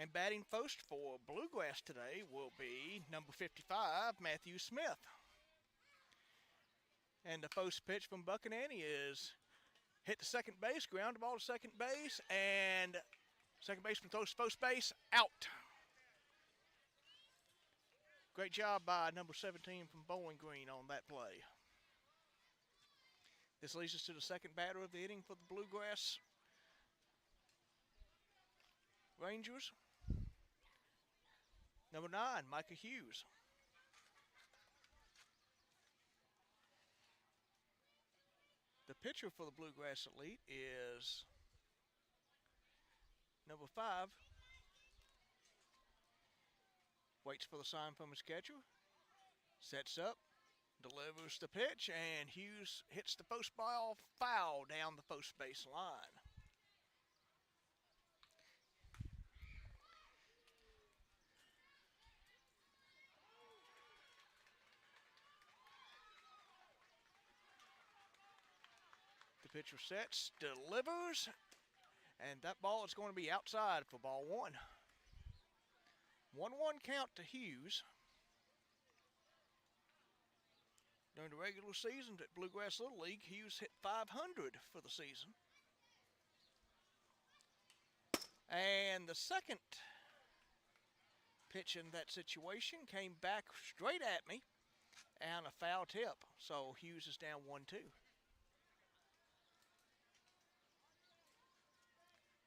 And batting first for Bluegrass today will be number 55, Matthew Smith. And the first pitch from Buckinanny is hit to second base, ground the ball to second base, and second baseman throws to first base, out. Great job by number 17 from Bowling Green on that play. This leads us to the second batter of the inning for the Bluegrass Rangers. Number 9, Micah Hughes. The pitcher for the Bluegrass Elite is number 5. Waits for the sign from his catcher. Sets up, delivers the pitch, and Hughes hits the first ball foul down the first base line. The pitcher sets, delivers, and that ball is going to be outside for ball 1. 1-1 count to Hughes. During the regular season at Bluegrass Little League, Hughes hit .500 for the season. And the second pitch in that situation came back straight at me and a foul tip. So Hughes is down 1-2.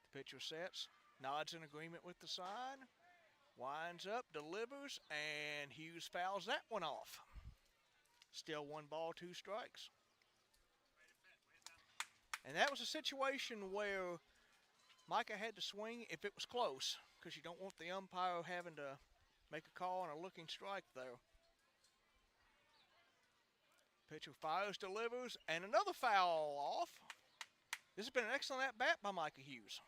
The pitcher sets, nods in agreement with the sign, winds up, delivers, and Hughes fouls that one off. Still 1 ball, 2 strikes. And that was a situation where Micah had to swing if it was close, because you don't want the umpire having to make a call on a looking strike there. Pitcher fires, delivers, and another foul off. This has been an excellent at-bat by Micah Hughes.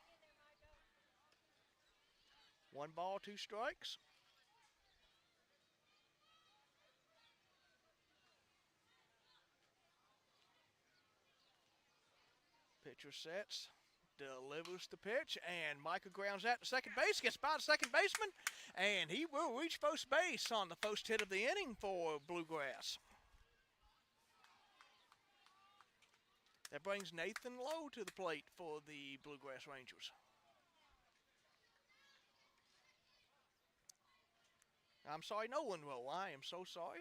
1 ball, 2 strikes. Pitcher sets, delivers the pitch, and Micah grounds out to second base, gets by the second baseman, and he will reach first base on the first hit of the inning for Bluegrass. That brings Nathan Lowe to the plate for the Bluegrass Rangers. I'm sorry, Nolan Rowe. I am so sorry.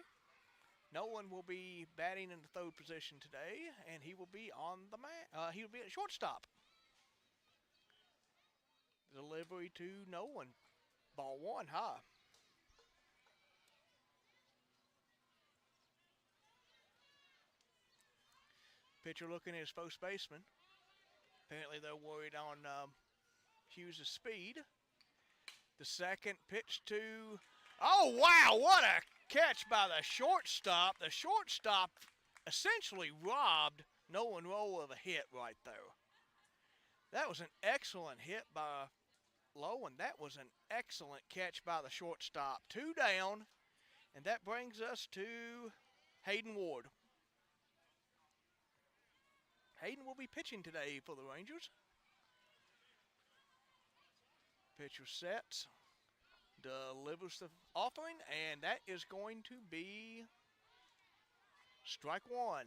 Nolan will be batting in the third position today, and he will be on the he will be at shortstop. Delivery to Nolan. Ball 1 high. Pitcher looking at his first baseman. Apparently they're worried on Hughes' speed. The second pitch to... Oh, wow, what a catch by the shortstop. The shortstop essentially robbed Nolan Rowe of a hit right there. That was an excellent hit by Lowe, and that was an excellent catch by the shortstop. 2 down, and that brings us to Hayden Ward. Hayden will be pitching today for the Rangers. Pitcher sets, delivers the offering, and that is going to be strike 1.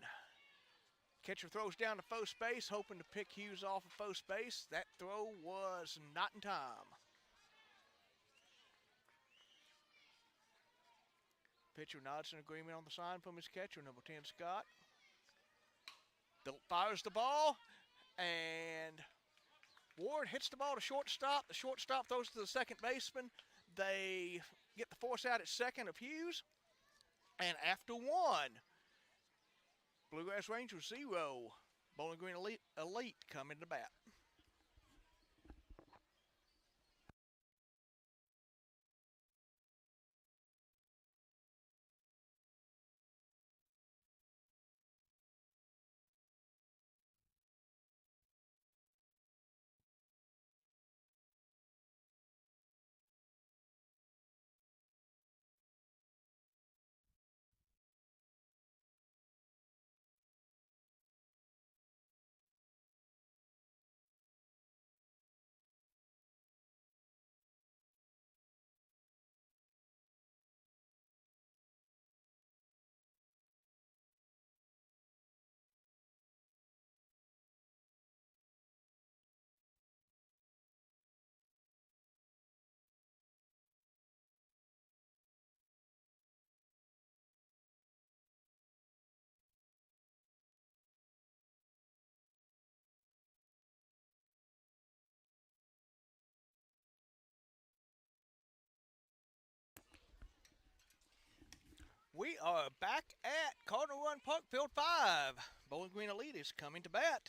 Catcher throws down to first base, hoping to pick Hughes off of first base. That throw was not in time. Pitcher nods in agreement on the sign from his catcher, number 10, Scott. Fires the ball, and Ward hits the ball to shortstop. The shortstop throws to the second baseman. They get the force out at second of Hughes. And after 1, Bluegrass Rangers 0, Bowling Green Elite coming to bat. We are back at Cardinal Run Park, Field 5. Bowling Green Elite is coming to bat.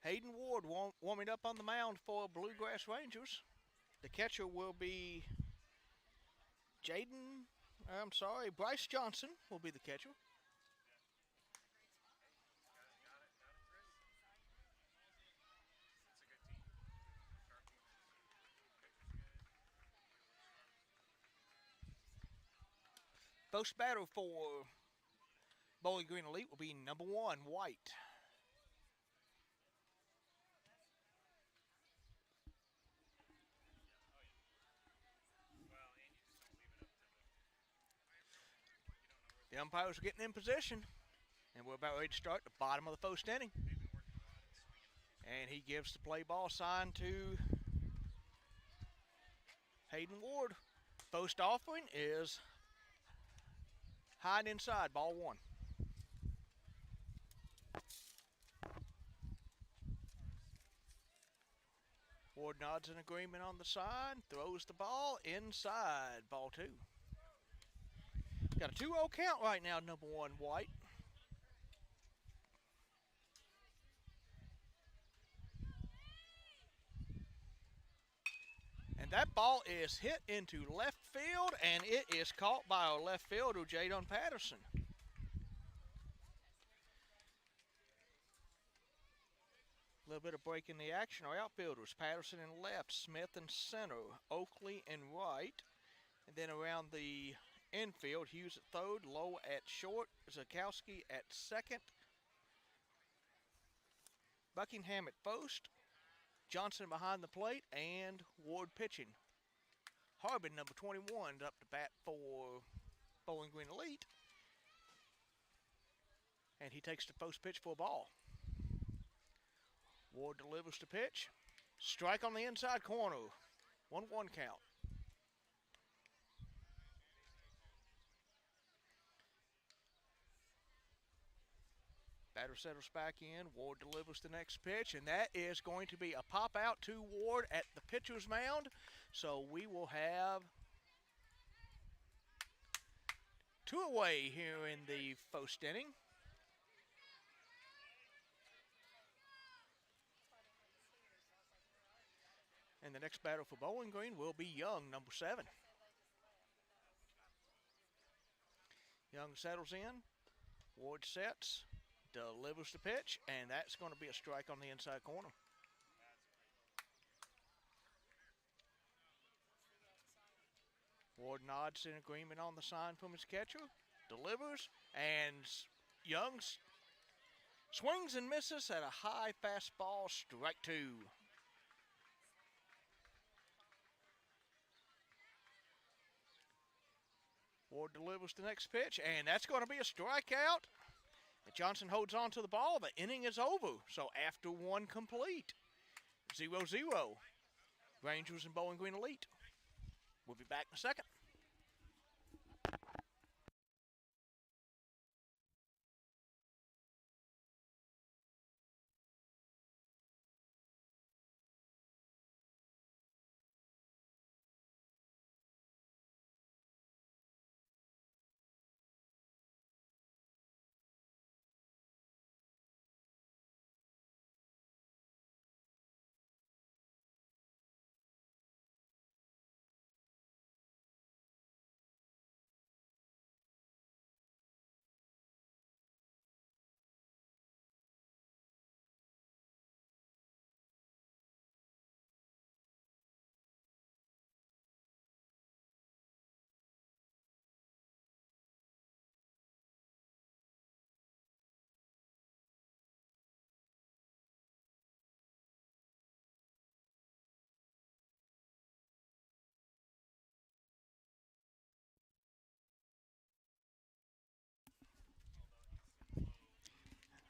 Hayden Ward warming up on the mound for Bluegrass Rangers. The catcher will be Bryce Johnson will be the catcher. First batter for Bowling Green Elite will be number 1, White. The umpires are getting in position, and we're about ready to start the bottom of the first inning. And he gives the play ball sign to Hayden Ward. First offering is high and inside, ball 1. Ward nods in agreement on the sign, throws the ball inside, ball 2. Got a 2-0 count right now, number 1, White. And that ball is hit into left field, and it is caught by our left fielder, Jadon Patterson. A little bit of break in the action. Our outfielders, Patterson in left, Smith in center, Oakley in right. And then around the infield, Hughes at third, Lowe at short, Zakowski at second, Buckingham at first, Johnson behind the plate, and Ward pitching. Harbin, number 21, up to bat for Bowling Green Elite. And he takes the first pitch for a ball. Ward delivers the pitch. Strike on the inside corner. 1-1 count. Batter settles back in. Ward delivers the next pitch, and that is going to be a pop out to Ward at the pitcher's mound. So we will have 2 away here in the first inning. And the next batter for Bowling Green will be Young, number 7. Young settles in. Ward sets, delivers the pitch, and that's going to be a strike on the inside corner. Ward nods in agreement on the sign from his catcher, delivers, and Young swings and misses at a high fastball, strike 2. Ward delivers the next pitch, and that's going to be a strikeout. And Johnson holds on to the ball. The inning is over. So after 1 complete, 0-0. Rangers and Bowling Green Elite. We'll be back in a second.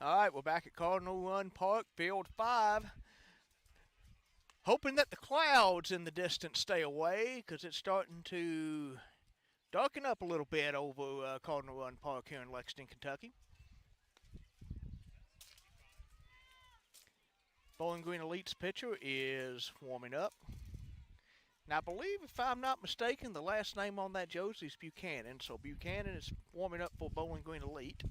All right, we're back at Cardinal Run Park, Field 5. Hoping that the clouds in the distance stay away, because it's starting to darken up a little bit over Cardinal Run Park here in Lexington, Kentucky. Bowling Green Elite's pitcher is warming up. Now, I believe, if I'm not mistaken, the last name on that jersey is Buchanan. So Buchanan is warming up for Bowling Green Elite.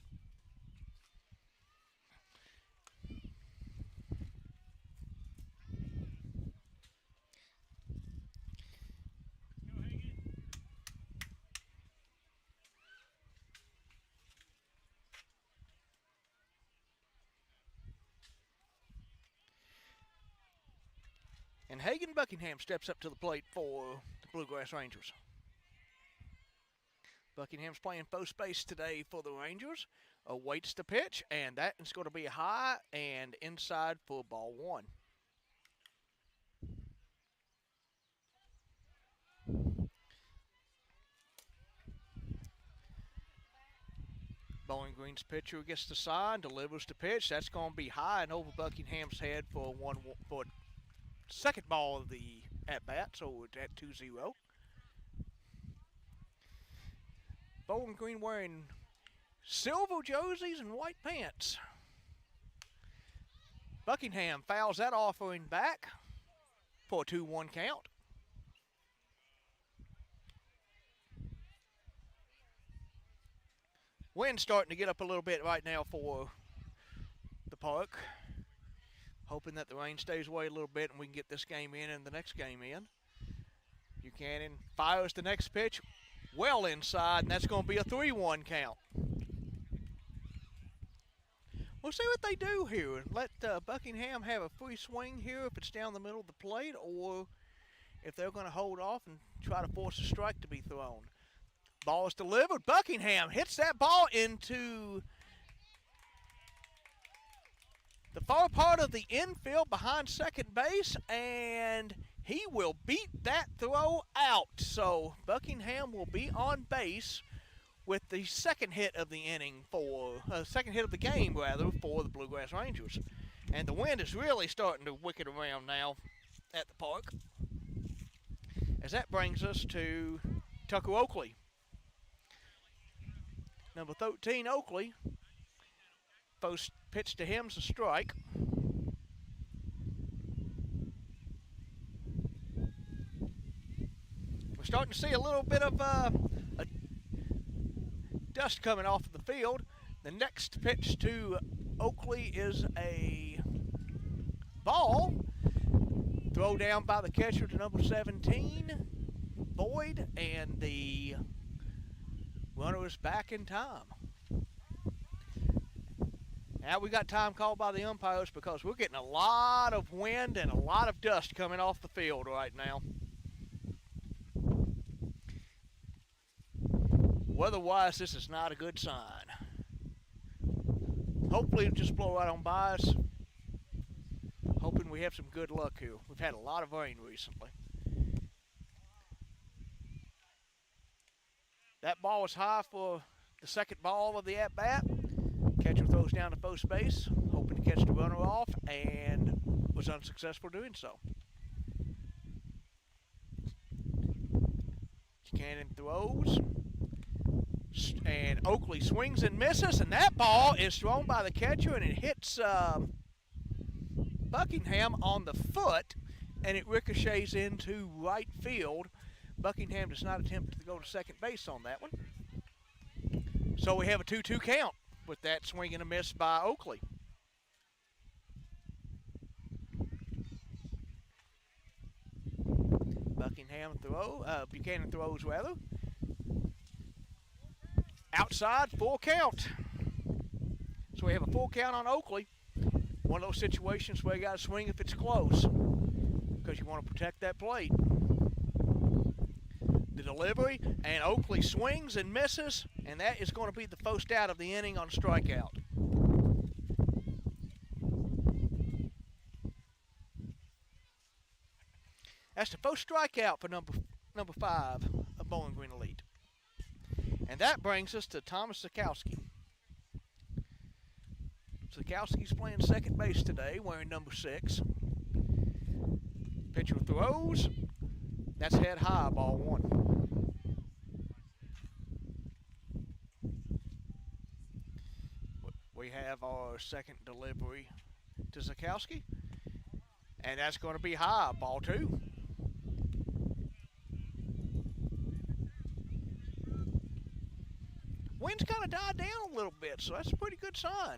And Hagan Buckingham steps up to the plate for the Bluegrass Rangers. Buckingham's playing first base today for the Rangers. Awaits the pitch, and that is going to be high and inside for ball one. Bowling Green's pitcher gets the sign, delivers the pitch. That's going to be high and over Buckingham's head for second ball of the at-bat, so it's at 2-0. Bowling Green wearing silver jerseys and white pants. Buckingham fouls that offering back for a 2-1 count. Wind's starting to get up a little bit right now for the park. Hoping that the rain stays away a little bit and we can get this game in and the next game in. Buchanan fires the next pitch well inside, and that's going to be a 3-1 count. We'll see what they do here. Let Buckingham have a free swing here if it's down the middle of the plate, or if they're going to hold off and try to force a strike to be thrown. Ball is delivered. Buckingham hits that ball into the far part of the infield behind second base, and he will beat that throw out. So Buckingham will be on base with the second hit of the inning second hit of the game rather, for the Bluegrass Rangers. And the wind is really starting to wicket around now at the park. As that brings us to Tucker Oakley. Number 13, Oakley. First pitch to him's a strike. We're starting to see a little bit of dust coming off of the field. The next pitch to Oakley is a ball. Throw down by the catcher to number 17, Boyd, and the runner is back in time. Now we got time called by the umpires because we're getting a lot of wind and a lot of dust coming off the field right now. Weather-wise, this is not a good sign. Hopefully it'll just blow right on by us. Hoping we have some good luck here. We've had a lot of rain recently. That ball is high for the second ball of the at-bat. Catcher throws down to first base, hoping to catch the runner off, and was unsuccessful doing so. Buchanan throws, and Oakley swings and misses, and that ball is thrown by the catcher, and it hits Buckingham on the foot, and it ricochets into right field. Buckingham does not attempt to go to second base on that one. So we have a 2-2 count with that swing and a miss by Oakley. Buchanan throws rather. Outside, full count. So we have a full count on Oakley. One of those situations where you got to swing if it's close, because you want to protect that plate. The delivery, and Oakley swings and misses, and that is going to be the first out of the inning on strikeout. That's the first strikeout for number 5 of Bowling Green Elite. And that brings us to Thomas Zakowski. Zakowski's playing second base today, wearing number 6. Pitcher throws. That's head high, ball 1. We have our second delivery to Zakowski. And that's going to be high, ball 2. Wind's kind of died down a little bit, so that's a pretty good sign.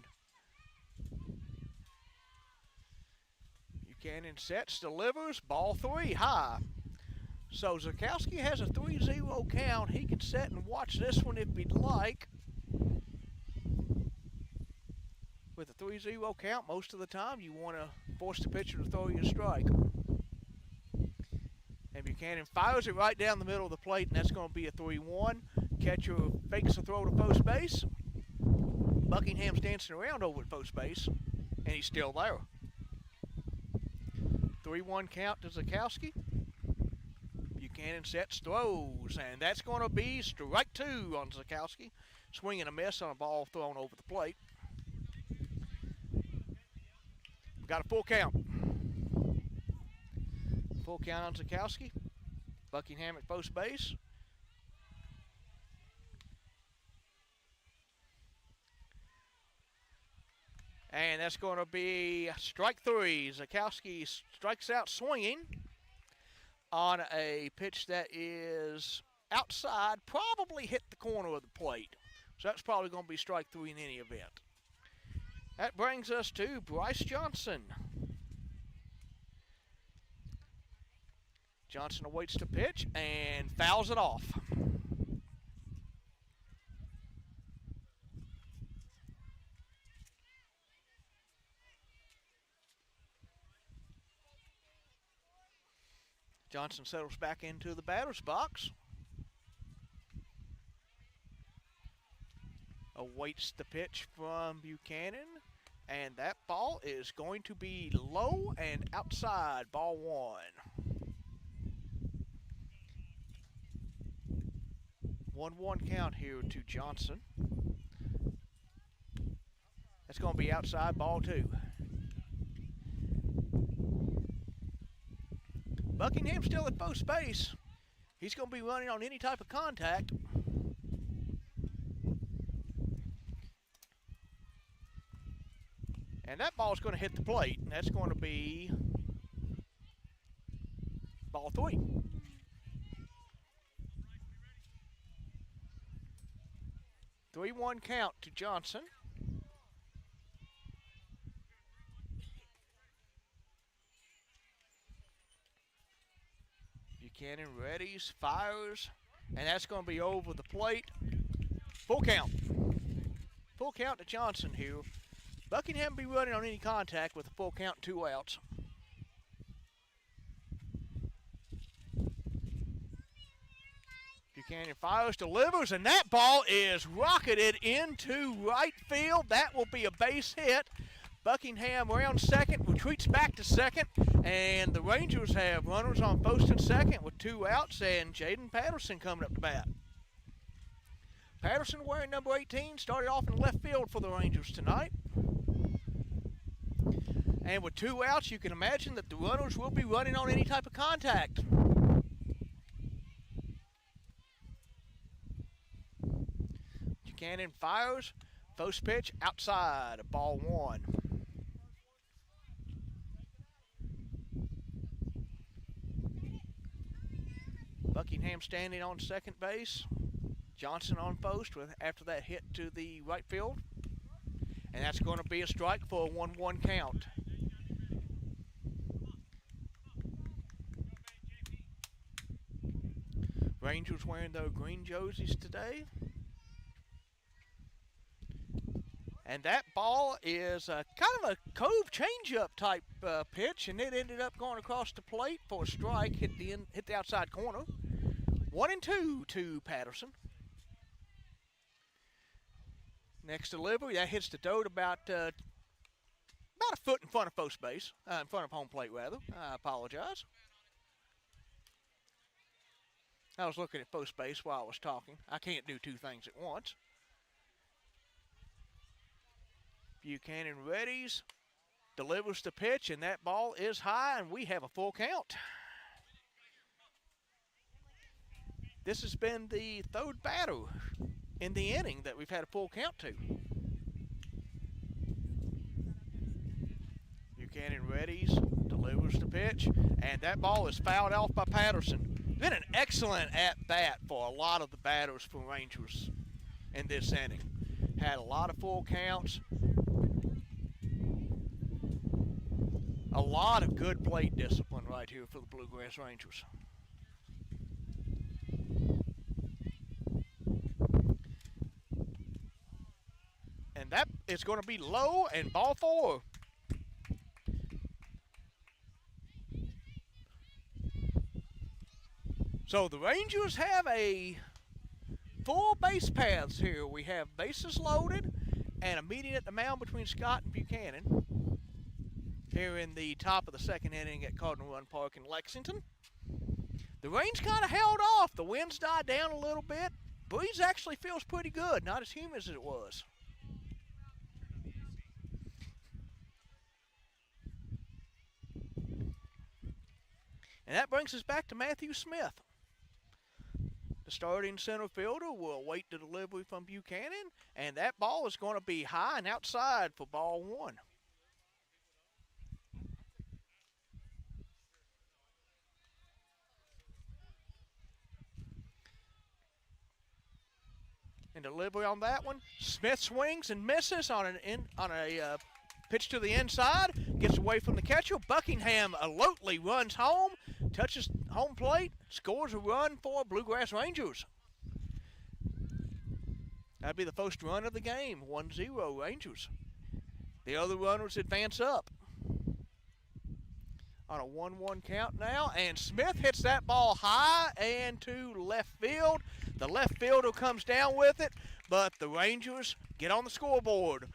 Buchanan sets, delivers, ball 3, high. So Zakowski has a 3-0 count. He can set and watch this one if he'd like. With a 3-0 count, most of the time you want to force the pitcher to throw you a strike. And Buchanan fires it right down the middle of the plate, and that's going to be a 3-1. Catcher fakes the throw to first base. Buckingham's dancing around over at first base, and he's still there. 3-1 count to Zakowski. Buchanan sets, throws, and that's going to be strike 2 on Zakowski. Swing and a miss on a ball thrown over the plate. Got a full count. Full count on Zakowski. Buckingham at first base. And that's going to be strike 3. Zakowski strikes out swinging on a pitch that is outside, probably hit the corner of the plate. So that's probably going to be strike 3 in any event. That brings us to Bryce Johnson. Johnson awaits the pitch and fouls it off. Johnson settles back into the batter's box. Awaits the pitch from Buchanan. And that ball is going to be low and outside, ball 1. 1-1 count here to Johnson. That's going to be outside, ball 2. Buckingham still at first base. He's going to be running on any type of contact. And that ball is going to hit the plate, and that's going to be ball 3. Three-one count to Johnson. Buchanan readies, fires, and that's going to be over the plate. Full count. Full count to Johnson here. Buckingham be running on any contact with a full count, 2 outs. Buchanan fires, delivers, and that ball is rocketed into right field. That will be a base hit. Buckingham around second, retreats back to second, and the Rangers have runners on first and second with 2 outs, and Jaden Patterson coming up to bat. Patterson, wearing number 18, started off in left field for the Rangers tonight. And with 2 outs, you can imagine that the runners will be running on any type of contact. Buchanan fires, first pitch outside, ball 1. Buckingham standing on second base. Johnson on first after that hit to the right field. And that's going to be a strike for a 1-1 count. Rangers wearing their green jerseys today. And that ball is kind of a cove changeup type pitch, and it ended up going across the plate for a strike, hit the outside corner. 1-2 to Patterson. Next delivery, that hits the dirt about a foot in front of first base, in front of home plate rather. I apologize. I was looking at first base while I was talking. I can't do 2 things at once. Buchanan readies, delivers the pitch, and that ball is high, and we have a full count. This has been the 3rd batter in the inning that we've had a full count to. Buchanan readies, delivers the pitch, and that ball is fouled off by Patterson. Been an excellent at-bat for a lot of the batters for Rangers in this inning. Had a lot of full counts. A lot of good plate discipline right here for the Bluegrass Rangers. And that is going to be low and ball 4. So the Rangers have a full base paths here. We have bases loaded and a meeting at the mound between Scott and Buchanan here in the top of the second inning at Cardinal Run Park in Lexington. The rain's kind of held off. The wind's died down a little bit. Breeze actually feels pretty good, not as humid as it was. And that brings us back to Matthew Smith. The starting center fielder will await the delivery from Buchanan, and that ball is going to be high and outside for ball 1. And delivery on that one. Smith swings and misses on a pitch to the inside. Gets away from the catcher. Buckingham alertly runs home, touches home plate, scores a run for Bluegrass Rangers. That'd be the first run of the game. 1-0 Rangers. The other runners advance up. On a 1-1 count now, and Smith hits that ball high and to left field. The left fielder comes down with it, but the Rangers get on the scoreboard.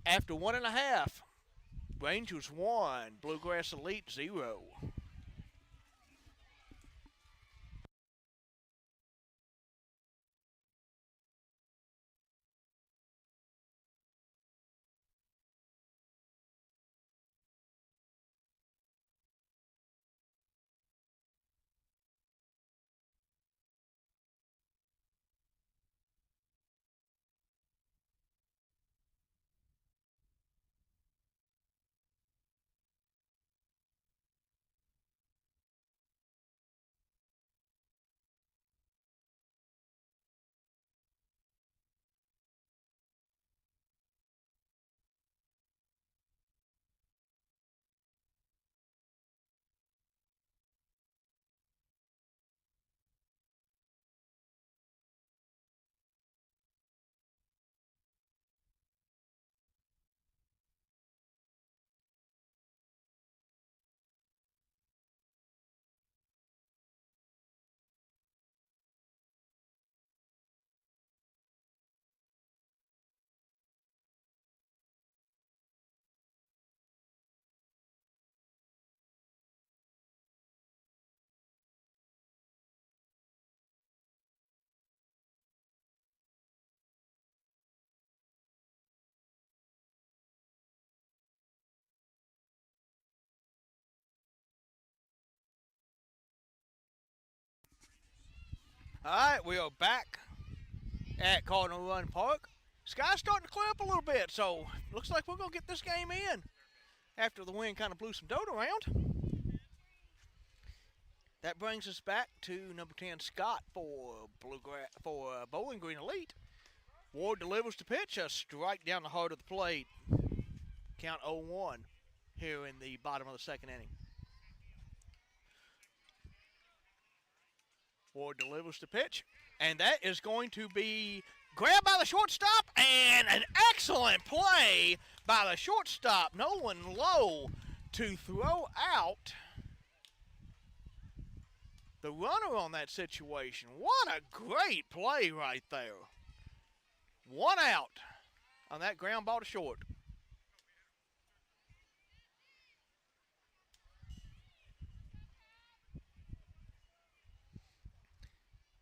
After 1.5, Rangers 1, Bluegrass Elite 0. All right, we are back at Cardinal Run Park. Sky's starting to clear up a little bit, so looks like we're going to get this game in after the wind kind of blew some dirt around. That brings us back to number 10, Scott, for Bowling Green Elite. Ward delivers the pitch, a strike down the heart of the plate. Count 0-1 here in the bottom of the second inning. Ward delivers the pitch, and that is going to be grabbed by the shortstop, and an excellent play by the shortstop, Nolan Lowe, to throw out the runner on that situation. What a great play right there. 1 out on that ground ball to short.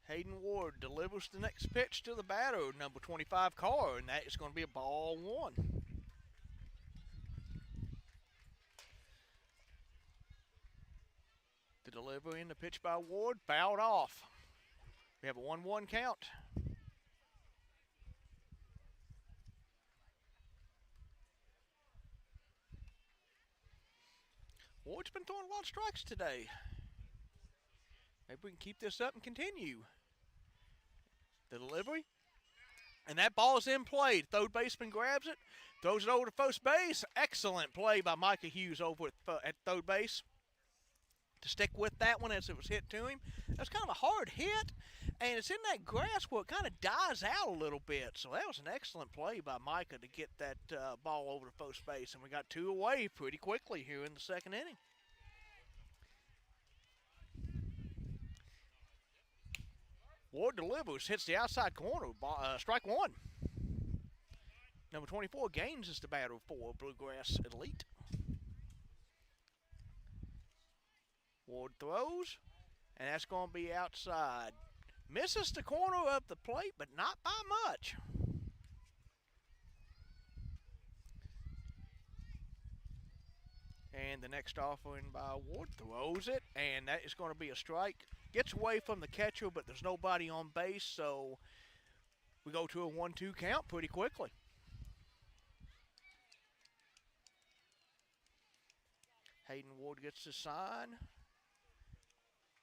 Hayden Ward delivers the next pitch to the batter, number 25, Carr, and that is going to be a ball 1. The delivery and the pitch by Ward fouled off. We have a 1-1 count. Ward's been throwing a lot of strikes today. Maybe we can keep this up and continue. The delivery. And that ball is in play. Third baseman grabs it, throws it over to first base. Excellent play by Micah Hughes over at third base to stick with that one as it was hit to him. That's kind of a hard hit, and it's in that grass where it kind of dies out a little bit. So that was an excellent play by Micah to get that ball over to first base, and we got two away pretty quickly here in the second inning. Ward delivers, hits the outside corner, strike one. Number 24, Gaines is the batter for Bluegrass Elite. Ward throws, and that's going to be outside. Misses the corner of the plate, but not by much. And the next offering by Ward throws it, and that is going to be a strike. Gets away from the catcher, but there's nobody on base, so we go to a 1-2 count pretty quickly. Hayden Ward gets the sign.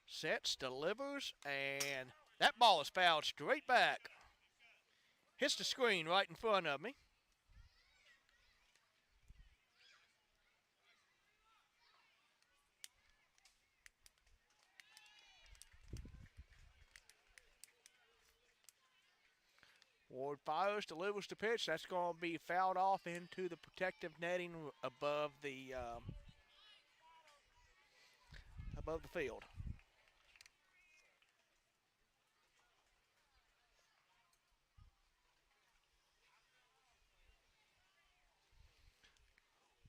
Sets, delivers, and that ball is fouled straight back. Hits the screen right in front of me. Ward fires, delivers the pitch. That's going to be fouled off into the protective netting above the field.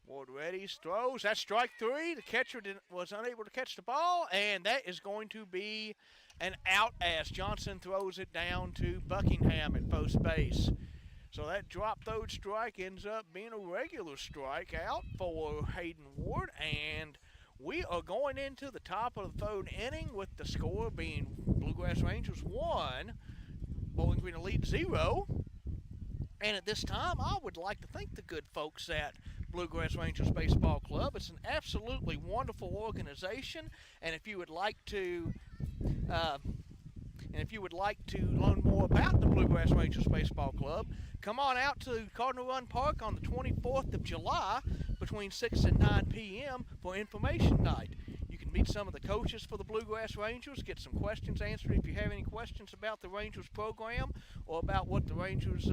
Ward readies, throws. That's strike three. The catcher was unable to catch the ball, and that is going to be an out as Johnson throws it down to Buckingham at first base. So that drop third strike ends up being a regular strikeout for Hayden Ward, and we are going into the top of the third inning with the score being Bluegrass Rangers 1, Bowling Green Elite 0. And at this time, I would like to thank the good folks at Bluegrass Rangers Baseball Club. It's an absolutely wonderful organization, and if you would like to learn more about the Bluegrass Rangers Baseball Club, come on out to Cardinal Run Park on the 24th of July between 6 and 9 p.m. for information night. You can meet some of the coaches for the Bluegrass Rangers, get some questions answered if you have any questions about the Rangers program or about what the Rangers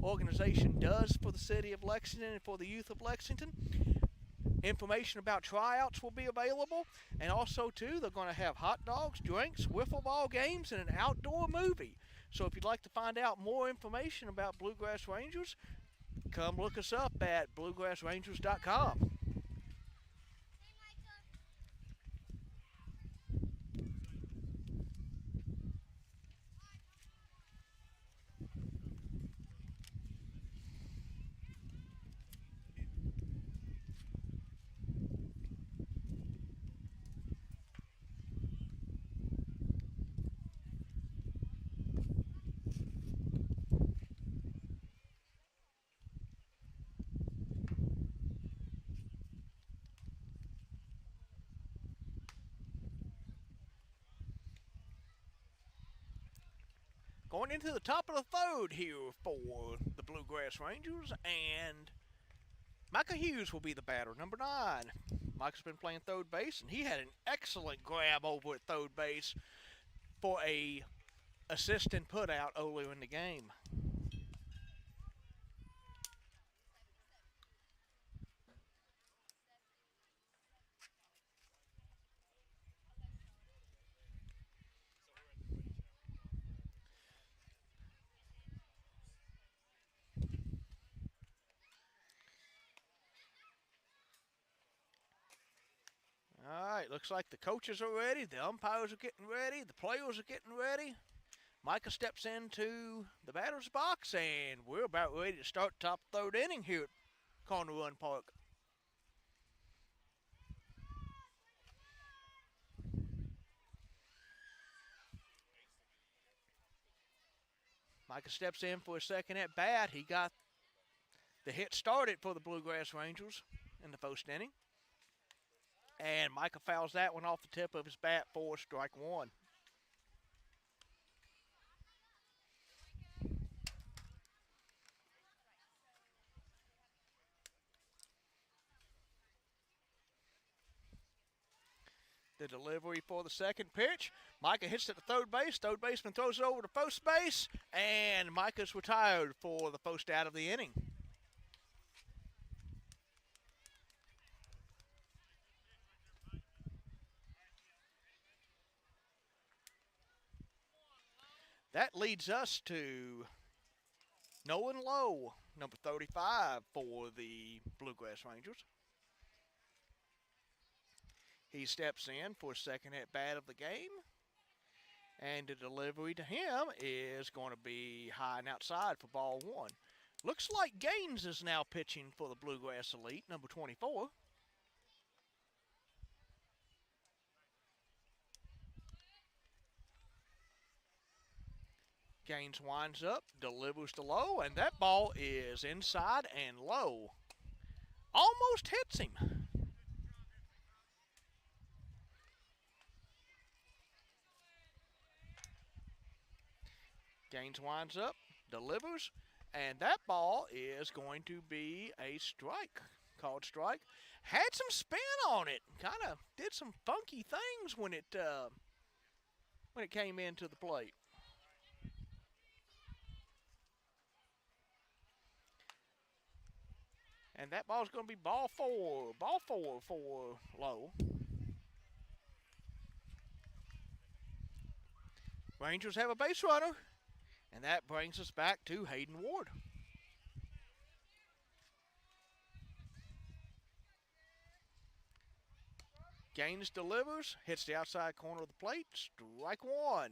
organization does for the city of Lexington and for the youth of Lexington. Information about tryouts will be available, and also, too, they're going to have hot dogs, drinks, wiffle ball games, and an outdoor movie. So if you'd like to find out more information about Bluegrass Rangers, come look us up at bluegrassrangers.com. Going into the top of the third here for the Bluegrass Rangers, and Micah Hughes will be the batter, number 9. Mike's been playing third base, and he had an excellent grab over at third base for a assist and put out earlier in the game. All right, looks like the coaches are ready, the umpires are getting ready, the players are getting ready. Micah steps into the batter's box, and we're about ready to start the top third inning here at Cardinal Run Park. Micah steps in for a second at bat. He got the hit started for the Bluegrass Rangers in the first inning. And Micah fouls that one off the tip of his bat for strike one. The delivery for the second pitch. Micah hits it to third base. Third baseman throws it over to first base. And Micah's retired for the first out of the inning. That leads us to Nolan Lowe, number 35 for the Bluegrass Rangers. He steps in for second at bat of the game. And the delivery to him is going to be high and outside for ball one. Looks like Gaines is now pitching for the Bluegrass Elite, number 24. Gaines winds up, delivers to Lowe, and that ball is inside and Lowe almost hits him. Gaines winds up, delivers, and that ball is going to be a strike, called strike. Had some spin on it, kind of did some funky things when it came into the plate. And that ball is going to be ball four for Lowe. Rangers have a base runner, and that brings us back to Hayden Ward. Gaines delivers, hits the outside corner of the plate, strike one.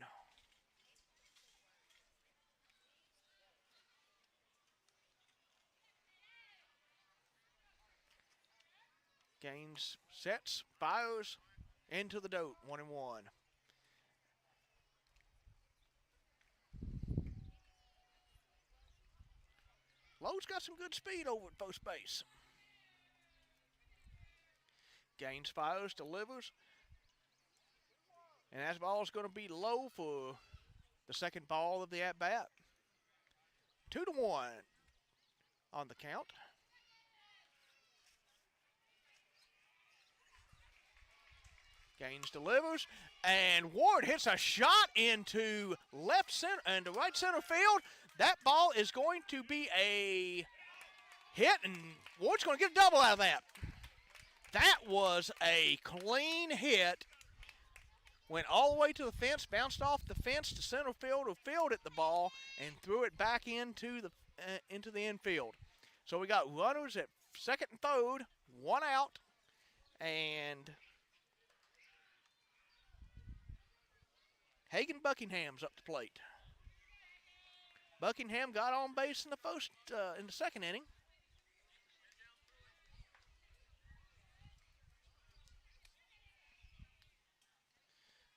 Gaines sets, fires into the dirt, 1-1. Lowe's got some good speed over at first base. Gaines fires, delivers. And that ball is going to be low for the second ball of the at-bat. 2-1 on the count. Gaines delivers, and Ward hits a shot into left center and to right center field. That ball is going to be a hit, and Ward's going to get a double out of that. That was a clean hit. Went all the way to the fence, bounced off the fence to center field, who fielded the ball and threw it back into the infield. So we got runners at second and third, one out, and Hagan Buckingham's up the plate. Buckingham got on base in the second inning.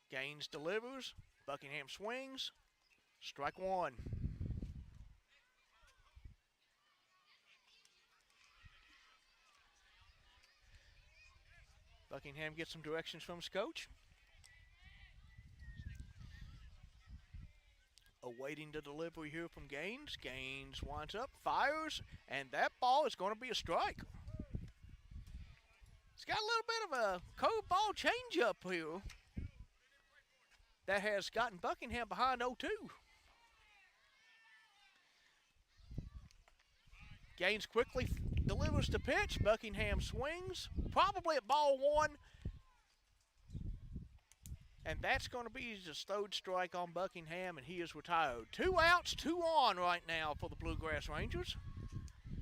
Gaines delivers. Buckingham swings. Strike one. Buckingham gets some directions from his coach. Awaiting the delivery here from Gaines. Gaines winds up, fires, and that ball is going to be a strike. It's got a little bit of a curveball changeup here that has gotten Buckingham behind 0-2. Gaines quickly delivers the pitch. Buckingham swings, probably at ball one. And that's going to be his third strike on Buckingham, and he is retired. 2 outs, 2 on right now for the Bluegrass Rangers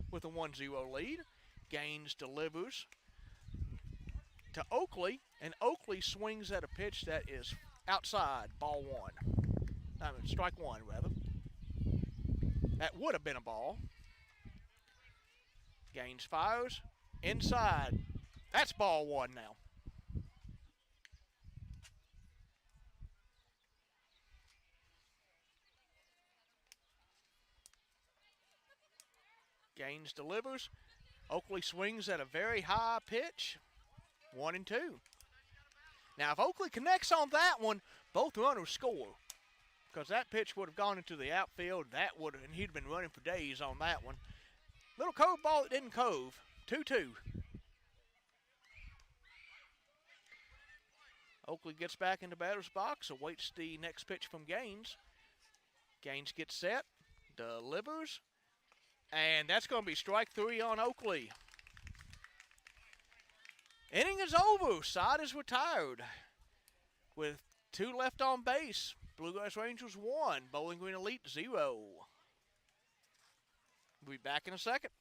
with a 1-0 lead. Gaines delivers to Oakley, and Oakley swings at a pitch that is outside, ball one. Strike one, rather. That would have been a ball. Gaines fires, inside. That's ball one now. Gaines delivers. Oakley swings at a very high pitch. 1-2. Now, if Oakley connects on that one, both runners score. Because that pitch would have gone into the outfield. And he'd been running for days on that one. Little curveball that didn't cove. 2-2. Oakley gets back in the batter's box, awaits the next pitch from Gaines. Gaines gets set, delivers, and that's going to be strike 3 on Oakley. Inning is over. Side is retired with 2 left on base. Bluegrass Rangers 1, Bowling Green Elite 0. We'll be back in a second.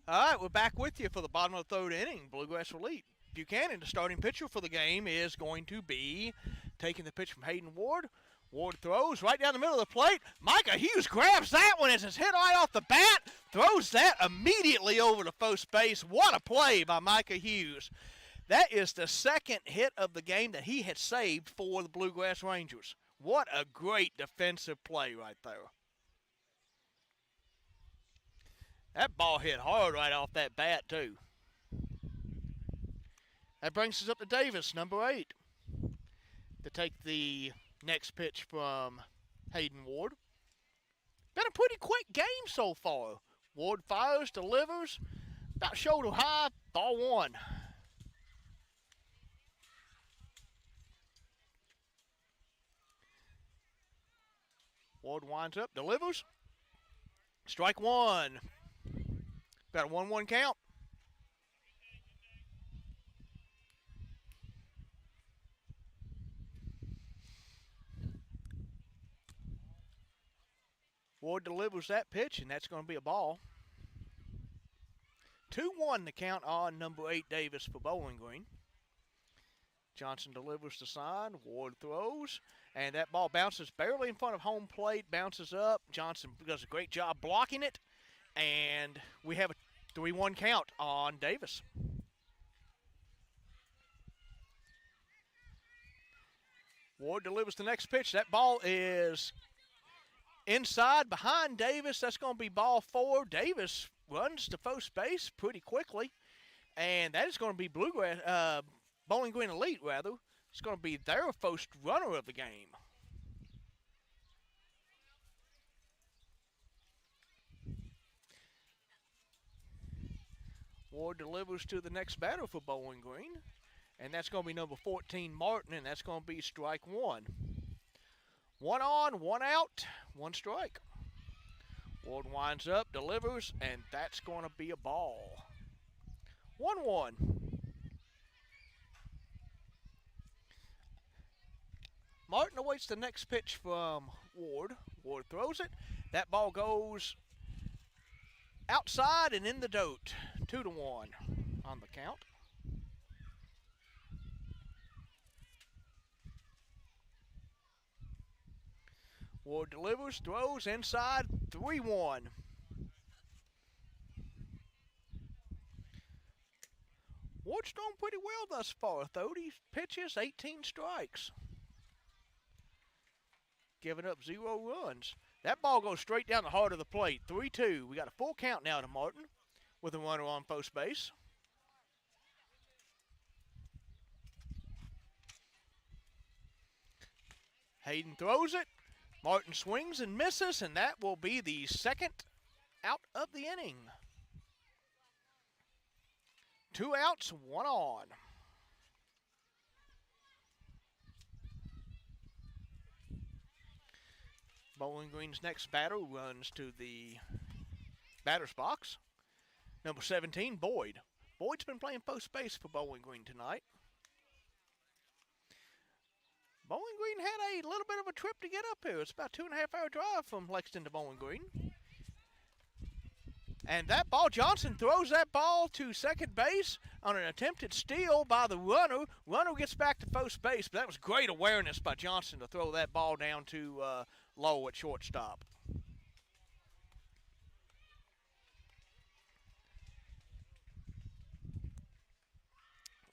All right, we're back with you for the bottom of the 3rd inning. Bluegrass Elite. Buchanan, the starting pitcher for the game, is going to be taking the pitch from Hayden Ward. Ward throws right down the middle of the plate. Micah Hughes grabs that one as it's hit right off the bat. Throws that immediately over to first base. What a play by Micah Hughes. That is the 2nd hit of the game that he had saved for the Bluegrass Rangers. What a great defensive play right there. That ball hit hard right off that bat, too. That brings us up to Davis, number 8, to take the next pitch from Hayden Ward. Been a pretty quick game so far. Ward fires, delivers, about shoulder high, ball 1. Ward winds up, delivers. Strike 1. Got a 1-1 count. Ward delivers that pitch, and that's going to be a ball. 2-1 the count on number 8 Davis for Bowling Green. Johnson delivers the sign. Ward throws, and that ball bounces barely in front of home plate, bounces up. Johnson does a great job blocking it, and we have a 3-1 count on Davis. Ward delivers the next pitch. That ball is inside behind Davis. That's going to be ball 4. Davis runs to first base pretty quickly, and that is going to be Bowling Green Elite, rather. It's going to be their first runner of the game. Ward delivers to the next batter for Bowling Green, and that's going to be number 14, Martin, and that's going to be strike 1. 1 on, 1 out, 1 strike. Ward winds up, delivers, and that's going to be a ball. 1-1. Martin awaits the next pitch from Ward. Ward throws it. That ball goes outside and in the dirt. 2-1 on the count. Ward delivers, throws inside, 3-1. Ward's thrown pretty well thus far. 30 pitches, 18 strikes. giving up 0 runs. That ball goes straight down the heart of the plate. 3-2. We got a full count now to Martin with a runner on first base. Hayden throws it. Martin swings and misses, and that will be the second out of the inning. 2 outs, 1 on. Bowling Green's next batter runs to the batter's box. Number 17, Boyd. Boyd's been playing first base for Bowling Green tonight. Bowling Green had a little bit of a trip to get up here. It's about a 2.5-hour drive from Lexington to Bowling Green. And that ball, Johnson throws that ball to second base on an attempted steal by the runner. Runner gets back to first base, but that was great awareness by Johnson to throw that ball down to Lowe at shortstop.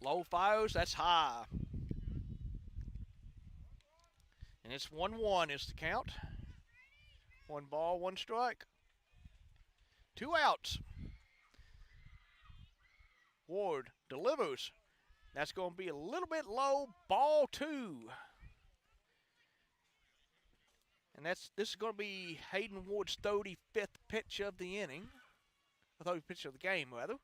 Lowe fires, that's high. And it's 1-1 is the count. 1 ball, 1 strike. 2 outs. Ward delivers. That's going to be a little bit low. Ball 2. And this is going to be Hayden Ward's 35th pitch of the inning. Or 35th pitch of the game, rather.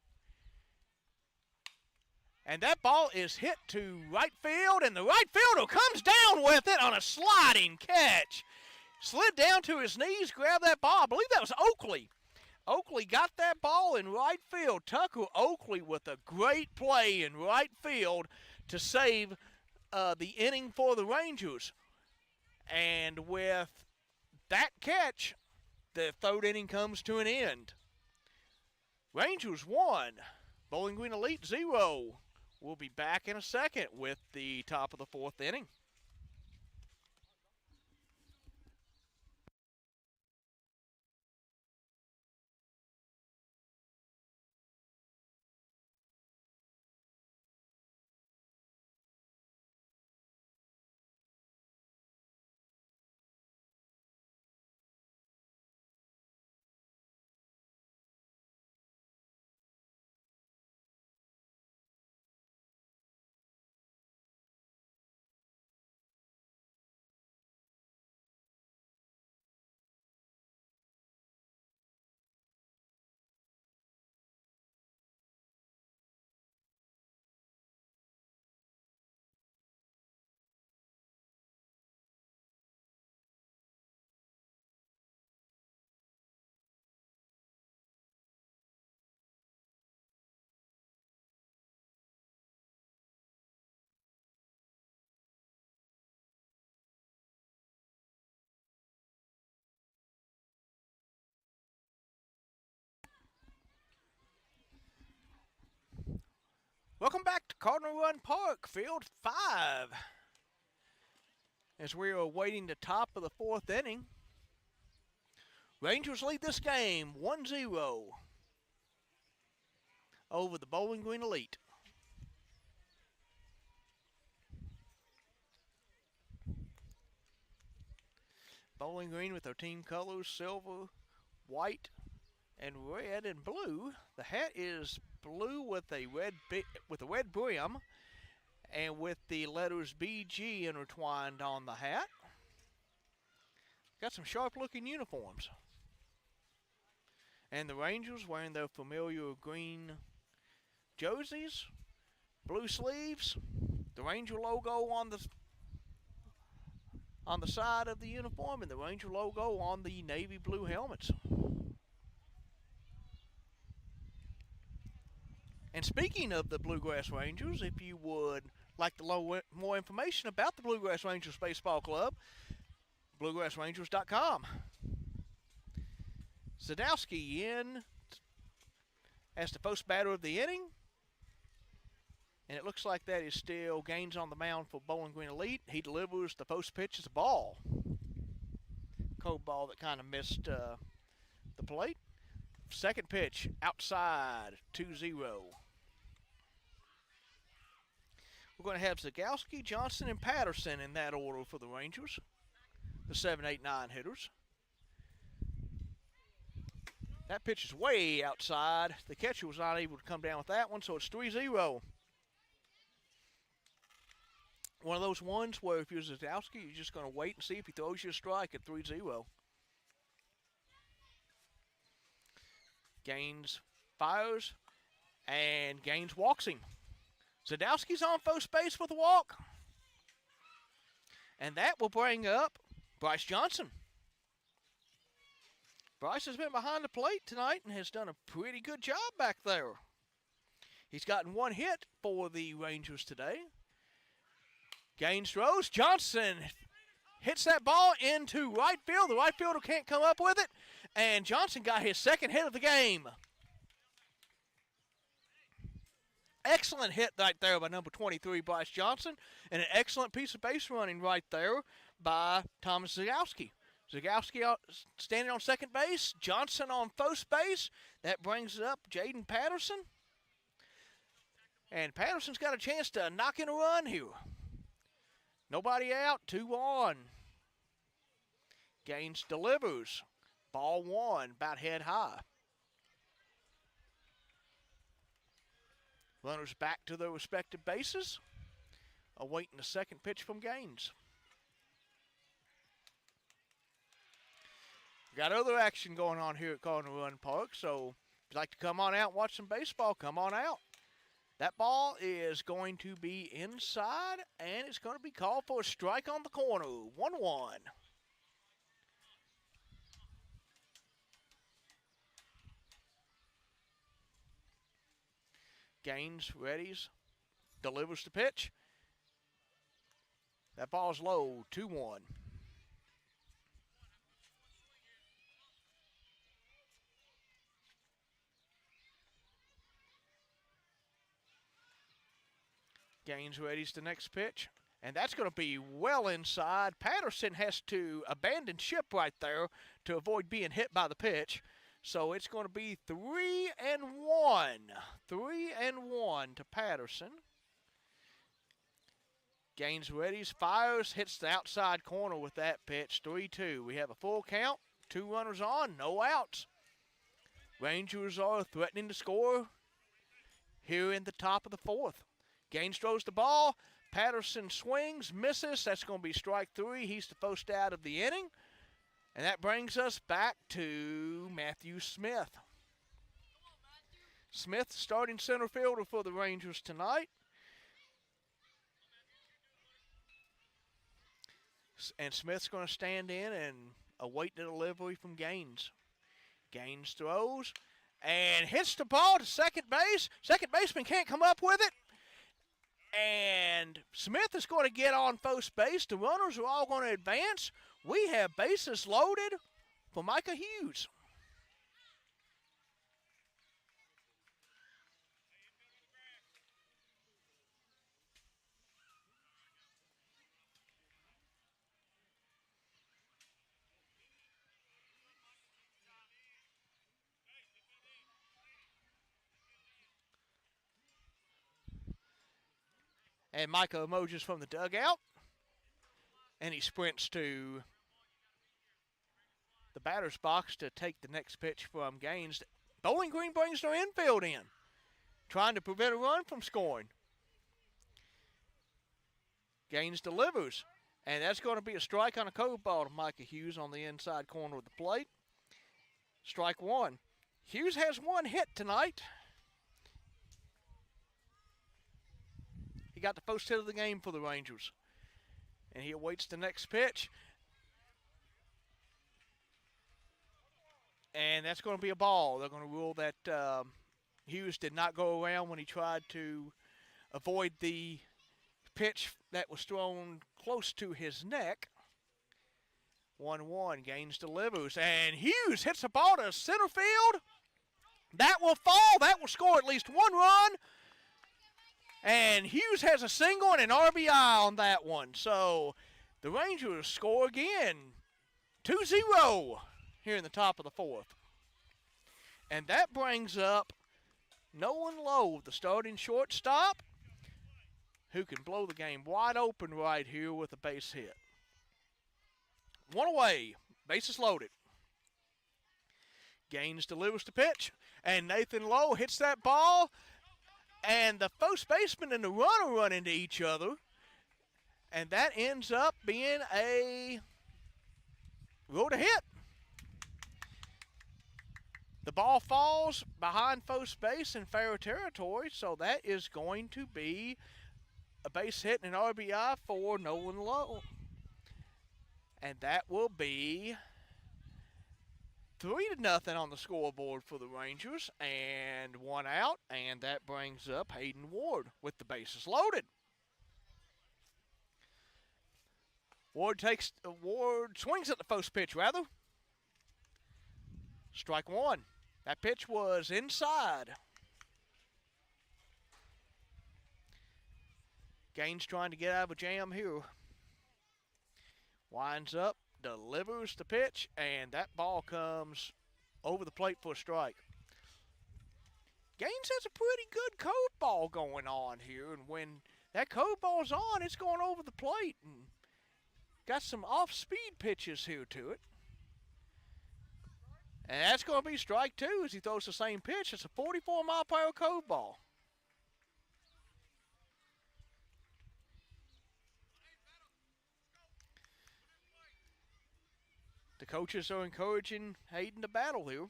And that ball is hit to right field, and the right fielder comes down with it on a sliding catch. Slid down to his knees, grabbed that ball. I believe that was Oakley. Oakley got that ball in right field. Tucker Oakley with a great play in right field to save the inning for the Rangers. And with that catch, the 3rd inning comes to an end. Rangers 1, Bowling Green Elite 0. We'll be back in a second with the top of the 4th inning. Welcome back to Cardinal Run Park, Field 5. As we are awaiting the top of the 4th inning, Rangers lead this game 1-0 over the Bowling Green Elite. Bowling Green with their team colors, silver, white, and red and blue. The hat is blue with a red brim and with the letters BG intertwined on the hat. Got some sharp looking uniforms. And the Rangers wearing their familiar green jerseys, blue sleeves, the Ranger logo on the side of the uniform, and the Ranger logo on the navy blue helmets. And speaking of the Bluegrass Rangers, if you would like to learn more information about the Bluegrass Rangers Baseball Club, bluegrassrangers.com. Sadowski in as the first batter of the inning. And it looks like that is still Gaines on the mound for Bowling Green Elite. He delivers the first pitch as a ball. Cold ball that kind of missed the plate. Second pitch, outside, 2-0. We're going to have Zagowski, Johnson, and Patterson in that order for the Rangers. the 7, 8, 9 hitters. That pitch is way outside. The catcher was not able to come down with that one, so it's 3-0. One of those ones where if you're Zadowski, you're just going to wait and see if he throws you a strike at 3-0. Gaines fires, and Gaines walks him. Zadowski's on first base with a walk. And that will bring up Bryce Johnson. Bryce has been behind the plate tonight and has done a pretty good job back there. He's gotten one hit for the Rangers today. Gaines throws. Johnson hits that ball into right field. The right fielder can't come up with it. And Johnson got his second hit of the game. Excellent hit right there by number 23, Bryce Johnson. And an excellent piece of base running right there by Thomas Zagowski. Zagowski standing on second base. Johnson on first base. That brings up Jaden Patterson. And Patterson's got a chance to knock in a run here. Nobody out, 2-on. Gaines delivers. Ball one, about head high. Runners back to their respective bases, awaiting the second pitch from Gaines. Got other action going on here at Cardinal Run Park, so if you'd like to come on out and watch some baseball, come on out. That ball is going to be inside, and it's going to be called for a strike on the corner, 1-1. Gaines readies, delivers the pitch. That ball's low, 2-1. Gaines readies the next pitch, and that's going to be well inside. Patterson has to abandon ship right there to avoid being hit by the pitch. So it's going to be 3-1. 3-1 to Patterson. Gaines readies, fires, hits the outside corner with that pitch. 3-2. We have a full count. 2 runners on, no outs. Rangers are threatening to score here in the top of the fourth. Gaines throws the ball. Patterson swings, misses. That's going to be strike 3. He's the first out of the inning. And that brings us back to Matthew Smith. Smith starting center fielder for the Rangers tonight. And Smith's going to stand in and await the delivery from Gaines. Gaines throws and hits the ball to second base. Second baseman can't come up with it. And Smith is going to get on first base. The runners are all going to advance. We have bases loaded for Micah Hughes. And Micah emerges from the dugout. And he sprints to the batter's box to take the next pitch from Gaines. Bowling Green brings their infield in, trying to prevent a run from scoring. Gaines delivers, and that's going to be a strike on a curveball to Micah Hughes on the inside corner of the plate. Strike 1. Hughes has 1 hit tonight. He got the first hit of the game for the Rangers. And he awaits the next pitch. And that's going to be a ball. They're going to rule that Hughes did not go around when he tried to avoid the pitch that was thrown close to his neck. 1-1. Gaines delivers. And Hughes hits the ball to center field. That will fall. That will score at least 1 run. And Hughes has a single and an RBI on that one. So the Rangers score again. 2-0 here in the top of the fourth. And that brings up Nolan Lowe, the starting shortstop, who can blow the game wide open right here with a base hit. one away. Bases loaded. Gaines delivers the pitch, and Nathan Lowe hits that ball, and the first baseman and the runner run into each other, and that ends up being a rule to hit. The ball falls behind first base in fair territory, so that is going to be a base hit and an RBI for Nolan Lowe. And that will be 3-0 on the scoreboard for the Rangers, and one out, and that brings up Hayden Ward with the bases loaded. Ward swings at the first pitch, rather. Strike one. That pitch was inside. Gaines trying to get out of a jam here. Winds up, delivers the pitch, and that ball comes over the plate for a strike. Gaines has a pretty good curveball going on here, and when that curveball's on, it's going over the plate, and got some off-speed pitches here to it. And that's going to be strike two as he throws the same pitch. It's a 44-mile-per-hour curveball. The coaches are encouraging Hayden to battle here.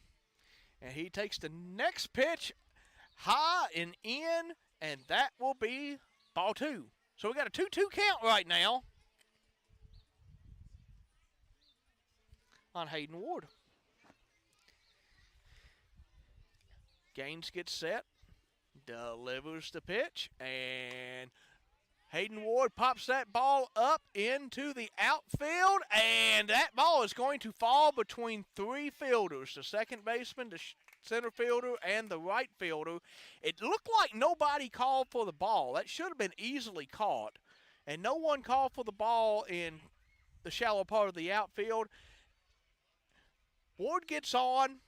And he takes the next pitch high and in, and that will be ball two. So we got a 2-2 count right now on Hayden Ward. Gaines gets set, delivers the pitch, and Hayden Ward pops that ball up into the outfield, and that ball is going to fall between three fielders, the second baseman, the center fielder, and the right fielder. It looked like nobody called for the ball. That should have been easily caught, and no one called for the ball in the shallow part of the outfield. Ward gets on.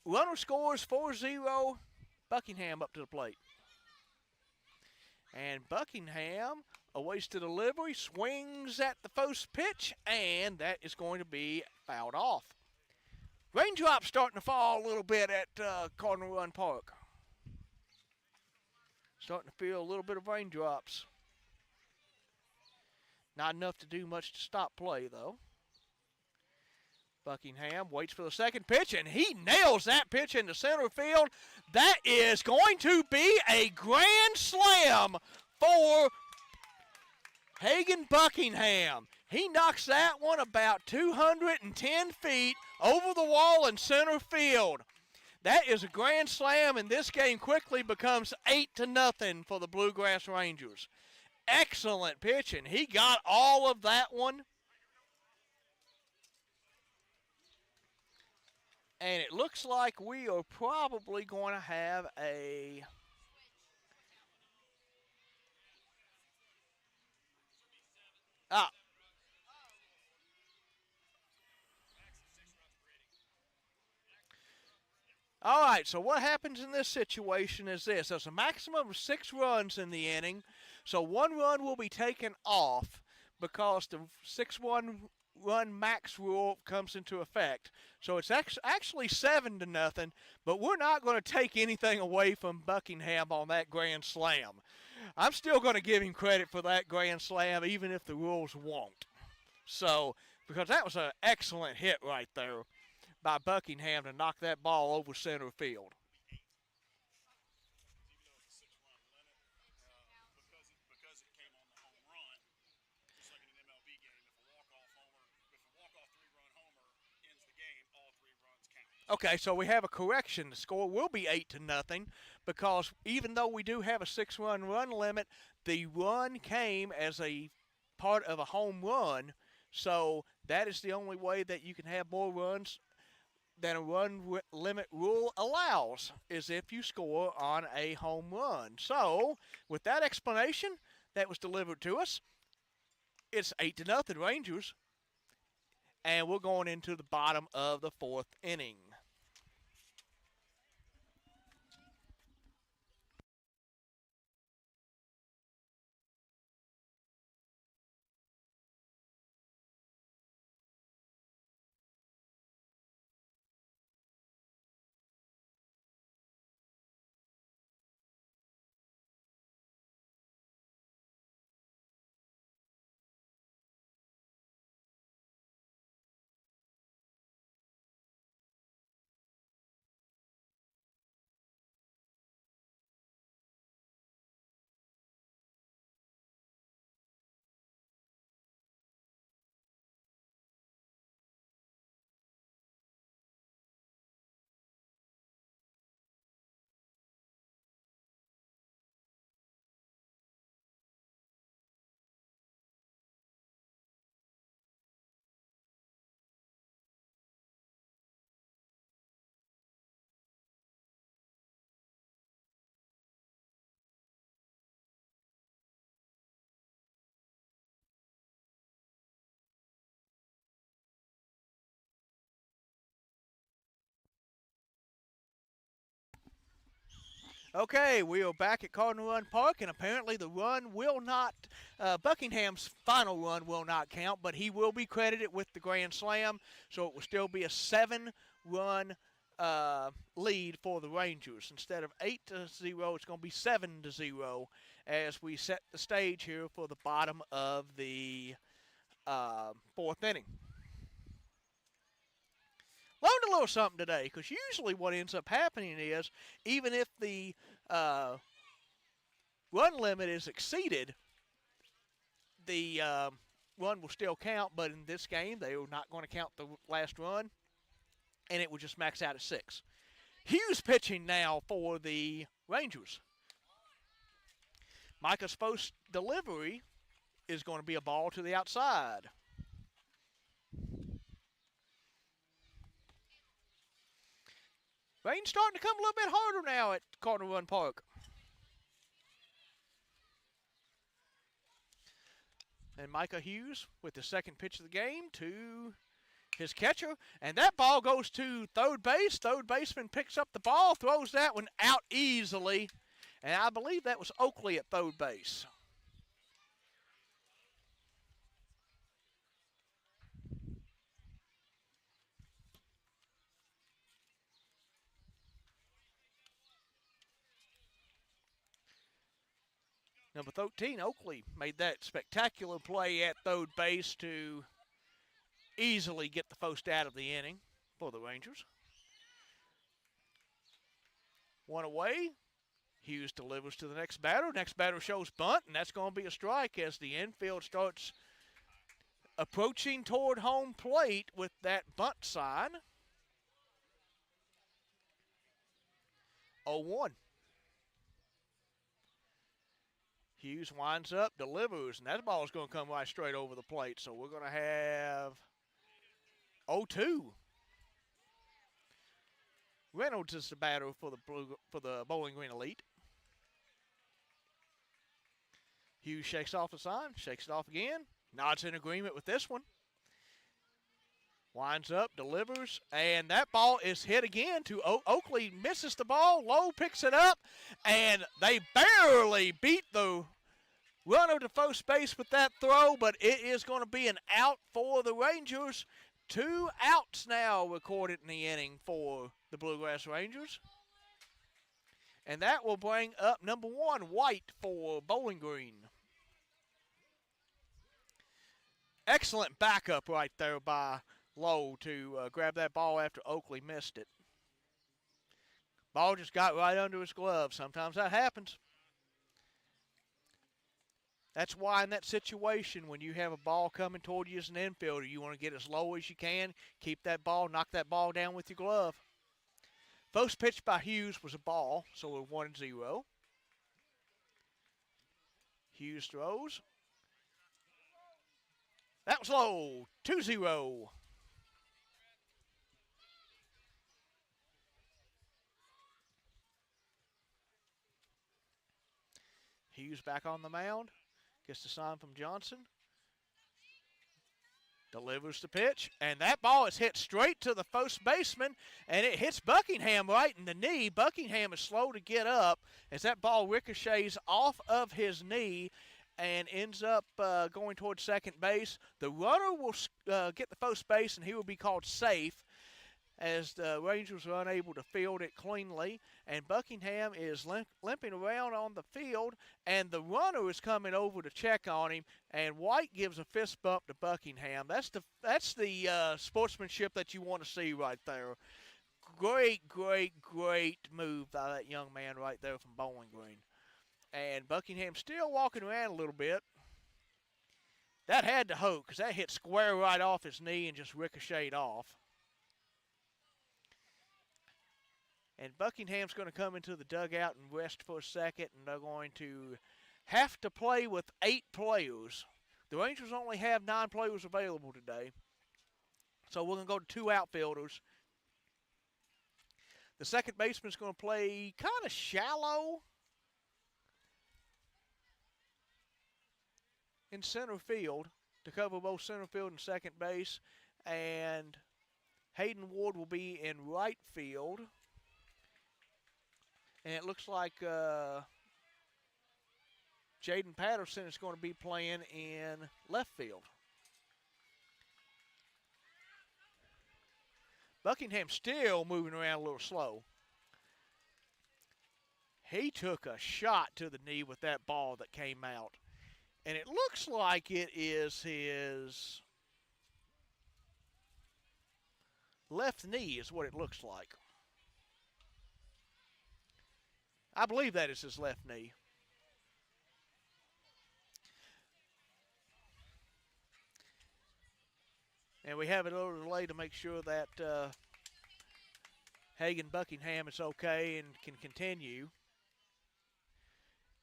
Runner scores 4-0. Buckingham up to the plate. And Buckingham awaits the delivery, swings at the first pitch, and that is going to be fouled off. Raindrops starting to fall a little bit at Cardinal Run Park. Starting to feel a little bit of raindrops. Not enough to do much to stop play, though. Buckingham waits for the second pitch, and he nails that pitch into center field. That is going to be a grand slam for Hagan Buckingham. He knocks that one about 210 feet over the wall in center field. That is a grand slam, and this game quickly becomes 8-0 for the Bluegrass Rangers. Excellent pitch, and he got all of that one. And it looks like we are probably going to have a all right, so what happens in this situation is this. There's a maximum of 6 runs in the inning, so 1 run will be taken off because the 6-run max rule comes into effect. So it's actually 7-0, but we're not going to take anything away from Buckingham on that grand slam. I'm still going to give him credit for that grand slam, even if the rules won't. So, because that was an excellent hit right there by Buckingham to knock that ball over center field. Okay, so we have a correction. The score will be 8-0 because even though we do have a 6-run run limit, the run came as a part of a home run. So that is the only way that you can have more runs than a run limit rule allows, is if you score on a home run. So with that explanation that was delivered to us, it's 8-0 Rangers, and we're going into the bottom of the 4th inning. Okay, we are back at Cardinal Run Park, and apparently the run will not, Buckingham's final run will not count, but he will be credited with the Grand Slam, so it will still be a 7-run lead for the Rangers. Instead of 8-0, it's going to be 7-0 as we set the stage here for the bottom of the 4th inning. Learned a little something today, because usually what ends up happening is, even if the run limit is exceeded, the run will still count, but in this game, they are not going to count the last run, and it will just max out at 6. Hughes pitching now for the Rangers. Micah's first delivery is going to be a ball to the outside. Rain's starting to come a little bit harder now at Cardinal Run Park. And Micah Hughes with the second pitch of the game to his catcher. And that ball goes to third base. Third baseman picks up the ball, throws that one out easily. And I believe that was Oakley at third base. Number 13, Oakley, made that spectacular play at third base to easily get the first out of the inning for the Rangers. One away. Hughes delivers to the next batter. Next batter shows bunt, and that's going to be a strike as the infield starts approaching toward home plate with that bunt sign. 0-1. Hughes winds up, delivers, and that ball is going to come right straight over the plate. So we're going to have 0-2. Reynolds is the batter for the Bowling Green Elite. Hughes shakes off the sign, shakes it off again, nods in agreement with this one. Winds up, delivers, and that ball is hit again to Oakley. Misses the ball, Lowe picks it up, and they barely beat the runner to first base with that throw, but it is going to be an out for the Rangers. 2 outs now recorded in the inning for the Bluegrass Rangers. And that will bring up number 1, White, for Bowling Green. Excellent backup right there by Lowe to grab that ball after Oakley missed it. Ball just got right under his glove. Sometimes that happens. That's why in that situation, when you have a ball coming toward you as an infielder, you want to get as low as you can, keep that ball, knock that ball down with your glove. First pitch by Hughes was a ball, so we're 1-0. Hughes throws. That was low, 2-0. Hughes back on the mound. Gets the sign from Johnson. Delivers the pitch, and that ball is hit straight to the first baseman, and it hits Buckingham right in the knee. Buckingham is slow to get up as that ball ricochets off of his knee and ends up going towards second base. The runner will get the first base, and he will be called safe as the Rangers are unable to field it cleanly. And Buckingham is limping around on the field, and the runner is coming over to check on him, and White gives a fist bump to Buckingham. That's the sportsmanship that you want to see right there. Great move by that young man right there from Bowling Green. And Buckingham still walking around a little bit. That had to hurt because that hit square right off his knee and just ricocheted off. And Buckingham's going to come into the dugout and rest for a second, and they're going to have to play with 8 players. The Rangers only have 9 players available today. So we're going to go to 2 outfielders. The second baseman's going to play kind of shallow in center field to cover both center field and second base. And Hayden Ward will be in right field. And it looks like Jaden Patterson is going to be playing in left field. Buckingham still moving around a little slow. He took a shot to the knee with that ball that came out. And it looks like it is his left knee is what it looks like. I believe that is his left knee. And we have a little delay to make sure that Hagan Buckingham is okay and can continue.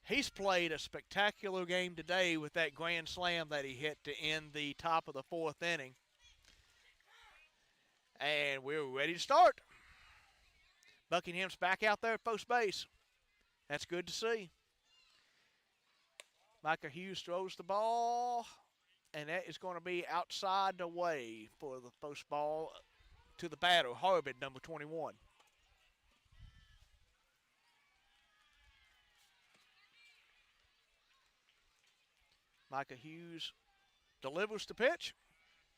He's played a spectacular game today with that grand slam that he hit to end the top of the fourth inning. And we're ready to start. Buckingham's back out there at first base. That's good to see. Micah Hughes throws the ball, and that is going to be outside the way for the first ball to the batter, Harbin, number 21. Micah Hughes delivers the pitch.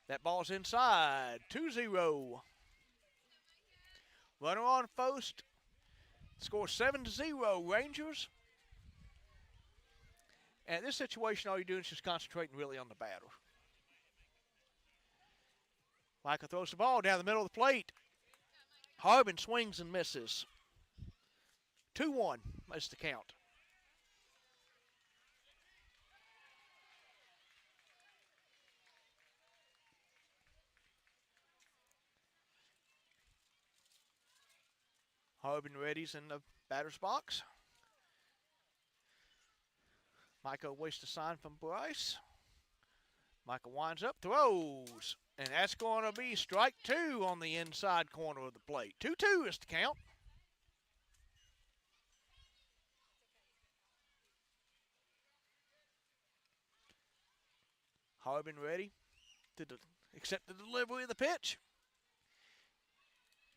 That ball's inside, 2-0. Runner on first. Score 7-0, Rangers. And in this situation, all you're doing is just concentrating really on the batter. Micah throws the ball down the middle of the plate. Harbin swings and misses. 2-1 is the count. Harbin readies in the batter's box. Micah waits a sign from Bryce. Micah winds up, throws. And that's going to be strike 2 on the inside corner of the plate. 2-2 is the count. Harbin ready to accept the delivery of the pitch.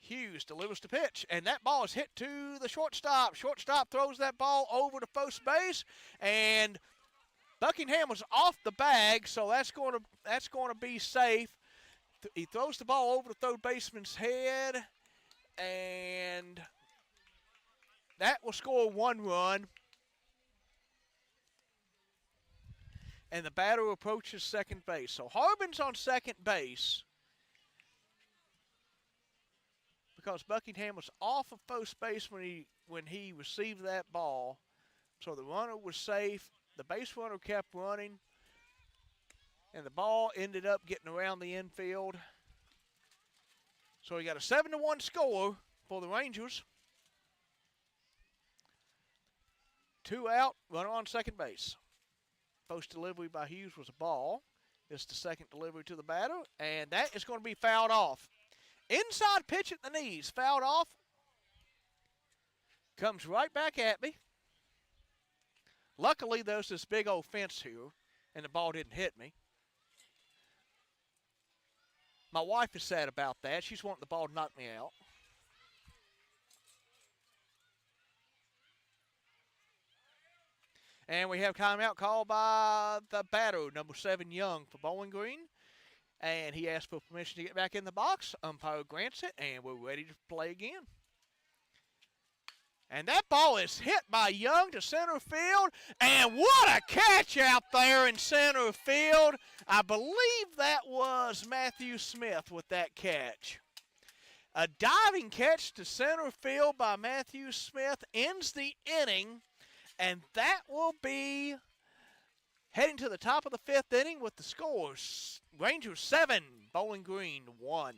Hughes delivers the pitch, and that ball is hit to the shortstop. Shortstop throws that ball over to first base, and Buckingham was off the bag, so that's going to be safe. He throws the ball over the third baseman's head, and that will score 1 run. And the batter approaches second base. So Harbin's on second base because Buckingham was off of first base when he received that ball. So the runner was safe. The base runner kept running. And the ball ended up getting around the infield. So we got a 7-1 score for the Rangers. 2 out, runner on second base. First delivery by Hughes was a ball. It's the second delivery to the batter, and that is going to be fouled off. Inside pitch at the knees, fouled off. Comes right back at me. Luckily, there's this big old fence here, and the ball didn't hit me. My wife is sad about that. She's wanting the ball to knock me out. And we have timeout called by the batter, number 7, Young, for Bowling Green. And he asked for permission to get back in the box. Umpire grants it, and we're ready to play again. And that ball is hit by Young to center field. And what a catch out there in center field. I believe that was Matthew Smith with that catch. A diving catch to center field by Matthew Smith ends the inning. And that will be heading to the top of the 5th inning with the scores. Rangers 7, Bowling Green 1.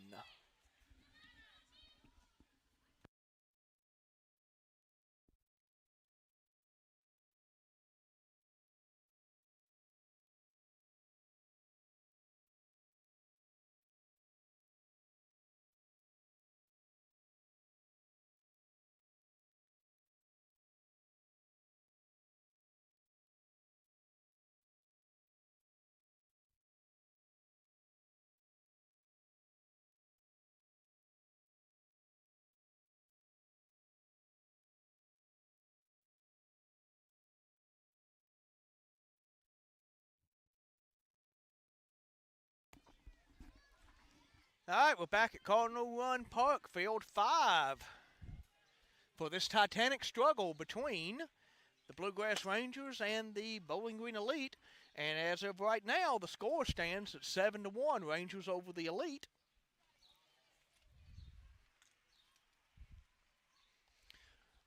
All right, we're back at Cardinal Run Park, Field 5, for this titanic struggle between the Bluegrass Rangers and the Bowling Green Elite. And as of right now, the score stands at 7-1, Rangers over the Elite.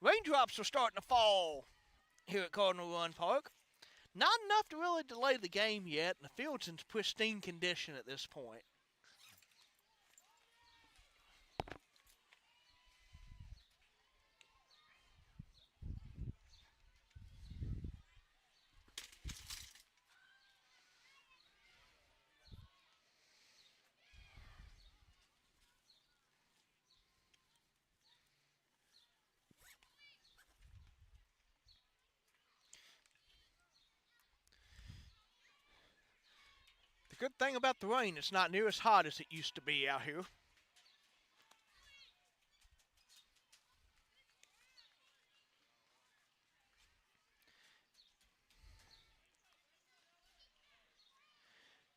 Raindrops are starting to fall here at Cardinal Run Park. Not enough to really delay the game yet, and the field's in pristine condition at this point. The good thing about the rain, it's not near as hot as it used to be out here.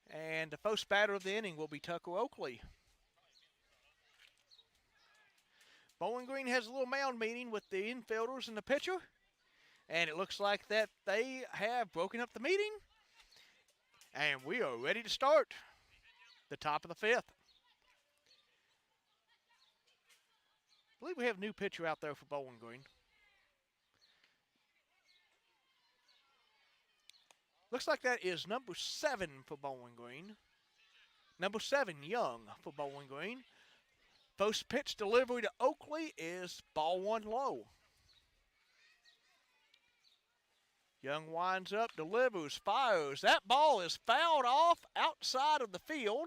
And the first batter of the inning will be Tucker Oakley. Bowling Green has a little mound meeting with the infielders and the pitcher, and it looks like that they have broken up the meeting, and we are ready to start the top of the fifth. I believe we have a new pitcher out there for Bowling Green. Looks like that is number 7 for Bowling Green. Number 7, Young, for Bowling Green. First pitch delivery to Oakley is ball 1 low. Young winds up, delivers, fires. That ball is fouled off outside of the field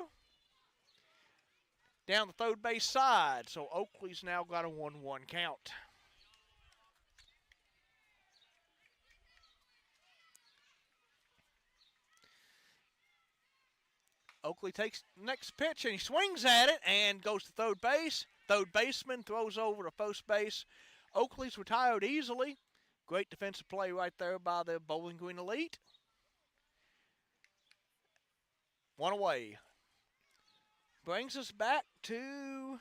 down the third base side. So Oakley's now got a 1-1 count. Oakley takes the next pitch and he swings at it and goes to third base. Third baseman throws over to first base. Oakley's retired easily. Great defensive play right there by the Bowling Green Elite. 1 away. Brings us back to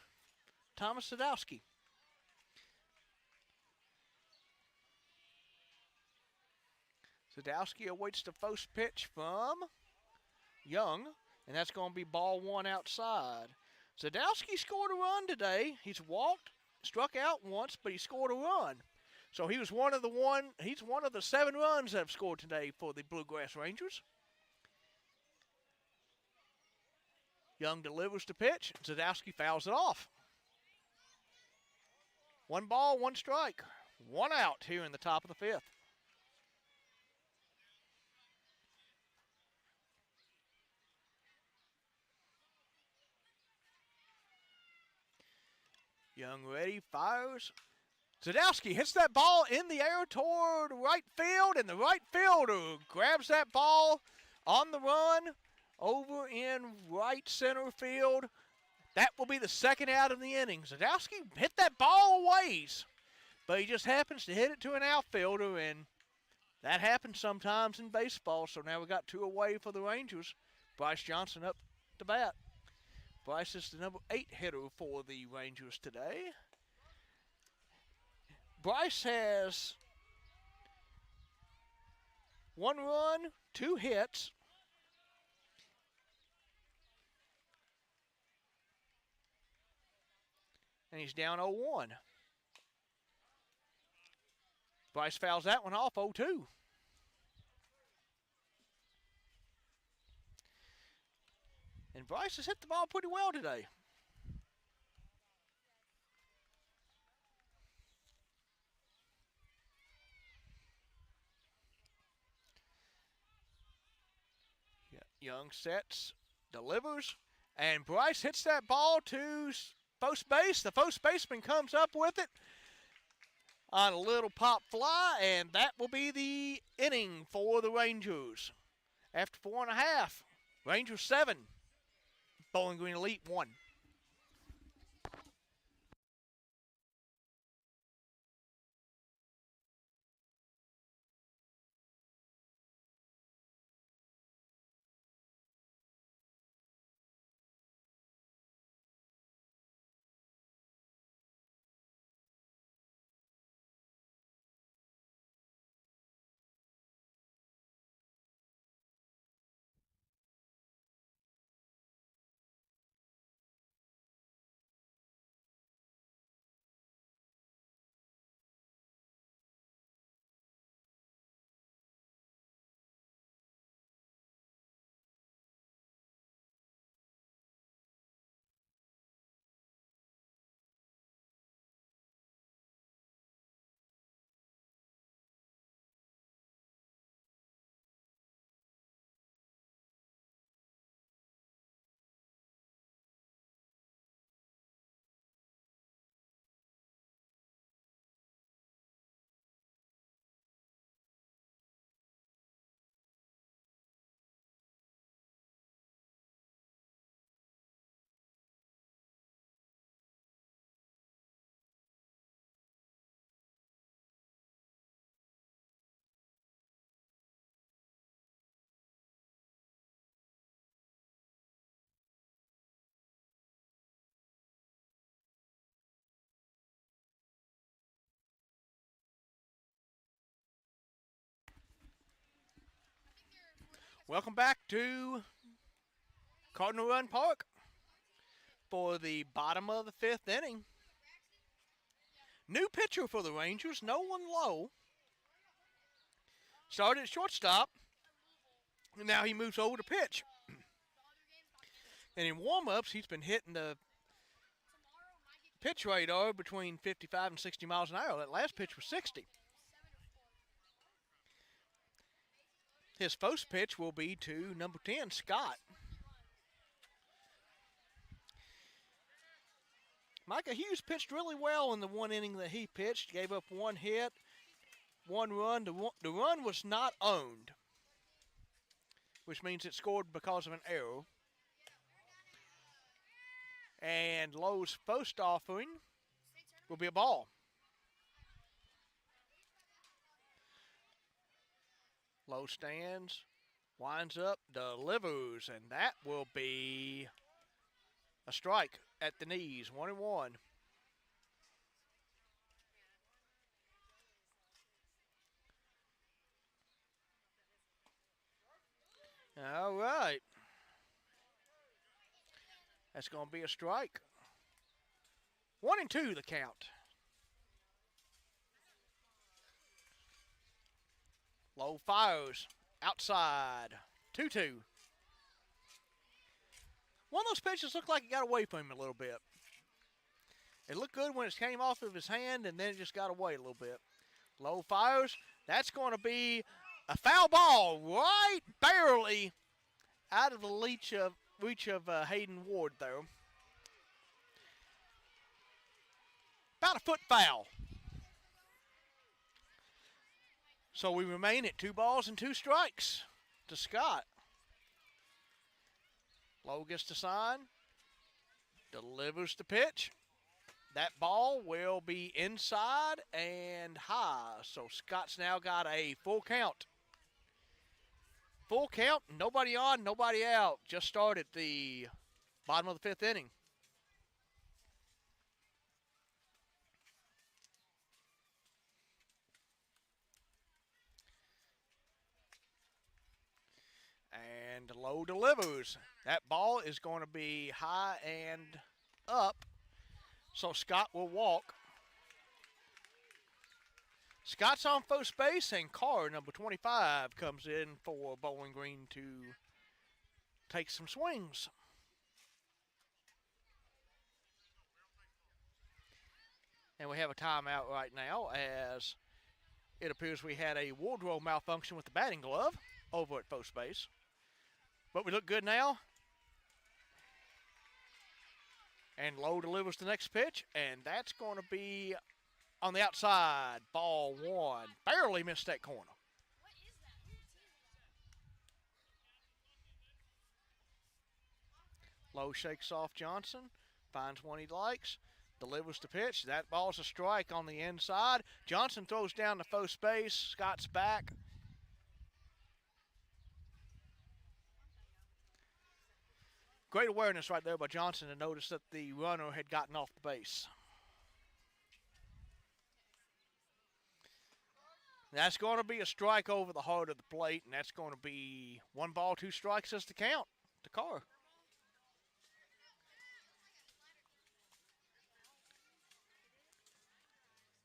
Thomas Sadowski. Sadowski awaits the first pitch from Young, and that's going to be ball 1 outside. Sadowski scored a run today. He's walked, struck out once, but he scored a run. So he's one of the 7 runs that have scored today for the Bluegrass Rangers. Young delivers the pitch. Sadowski fouls it off. 1 ball, 1 strike. 1 out here in the top of the 5th. Young ready, fires. Sadowski hits that ball in the air toward right field, and the right fielder grabs that ball on the run over in right center field. That will be the 2nd out of the inning. Sadowski hit that ball a ways, but he just happens to hit it to an outfielder, and that happens sometimes in baseball. So now we got 2 away for the Rangers. Bryce Johnson up to bat. Bryce is the number 8 hitter for the Rangers today. Bryce has 1 run, 2 hits. And he's down 0-1. Bryce fouls that one off, 0-2. And Bryce has hit the ball pretty well today. Young sets, delivers, and Bryce hits that ball to first base. The first baseman comes up with it on a little pop fly, and that will be the inning for the Rangers. After 4.5, Rangers 7, Bowling Green Elite 1. Welcome back to Cardinal Run Park for the bottom of the 5th inning. New pitcher for the Rangers, Nolan Lowe. Started at shortstop, and now he moves over to pitch. And in warm-ups, he's been hitting the pitch radar between 55 and 60 miles an hour. That last pitch was 60. His first pitch will be to number 10, Scott. Micah Hughes pitched really well in the one inning that he pitched. Gave up 1 hit, 1 run. The run was not owned, which means it scored because of an error. And Lowe's first offering will be a ball. Lowe stands, winds up, delivers, and that will be a strike at the knees, 1-1. All right. That's going to be a strike. 1-2 the count. Low fires outside. 2-2. One of those pitches looked like it got away from him a little bit. It looked good when it came off of his hand, and then it just got away a little bit. Low fires. That's going to be a foul ball, right barely out of the reach of Hayden Ward there. About a foot foul. So we remain at 2 balls and 2 strikes to Scott. Lowe gets the sign, delivers the pitch. That ball will be inside and high. So Scott's now got a full count. Full count, nobody on, nobody out. Just started the bottom of the 5th inning. And Lowe delivers. That ball is going to be high and up. So Scott will walk. Scott's on first base, and Carr, number 25, comes in for Bowling Green to take some swings. And we have a timeout right now, as it appears we had a wardrobe malfunction with the batting glove over at first base. But we look good now. And Lowe delivers the next pitch, and that's going to be on the outside. Ball 1. Barely missed that corner. Lowe shakes off Johnson, finds one he likes, delivers the pitch. That ball's a strike on the inside. Johnson throws down to first base. Scott's back. Great awareness right there by Johnson to notice that the runner had gotten off the base. That's going to be a strike over the heart of the plate, and that's going to be 1 ball, 2 strikes as the count to Carr.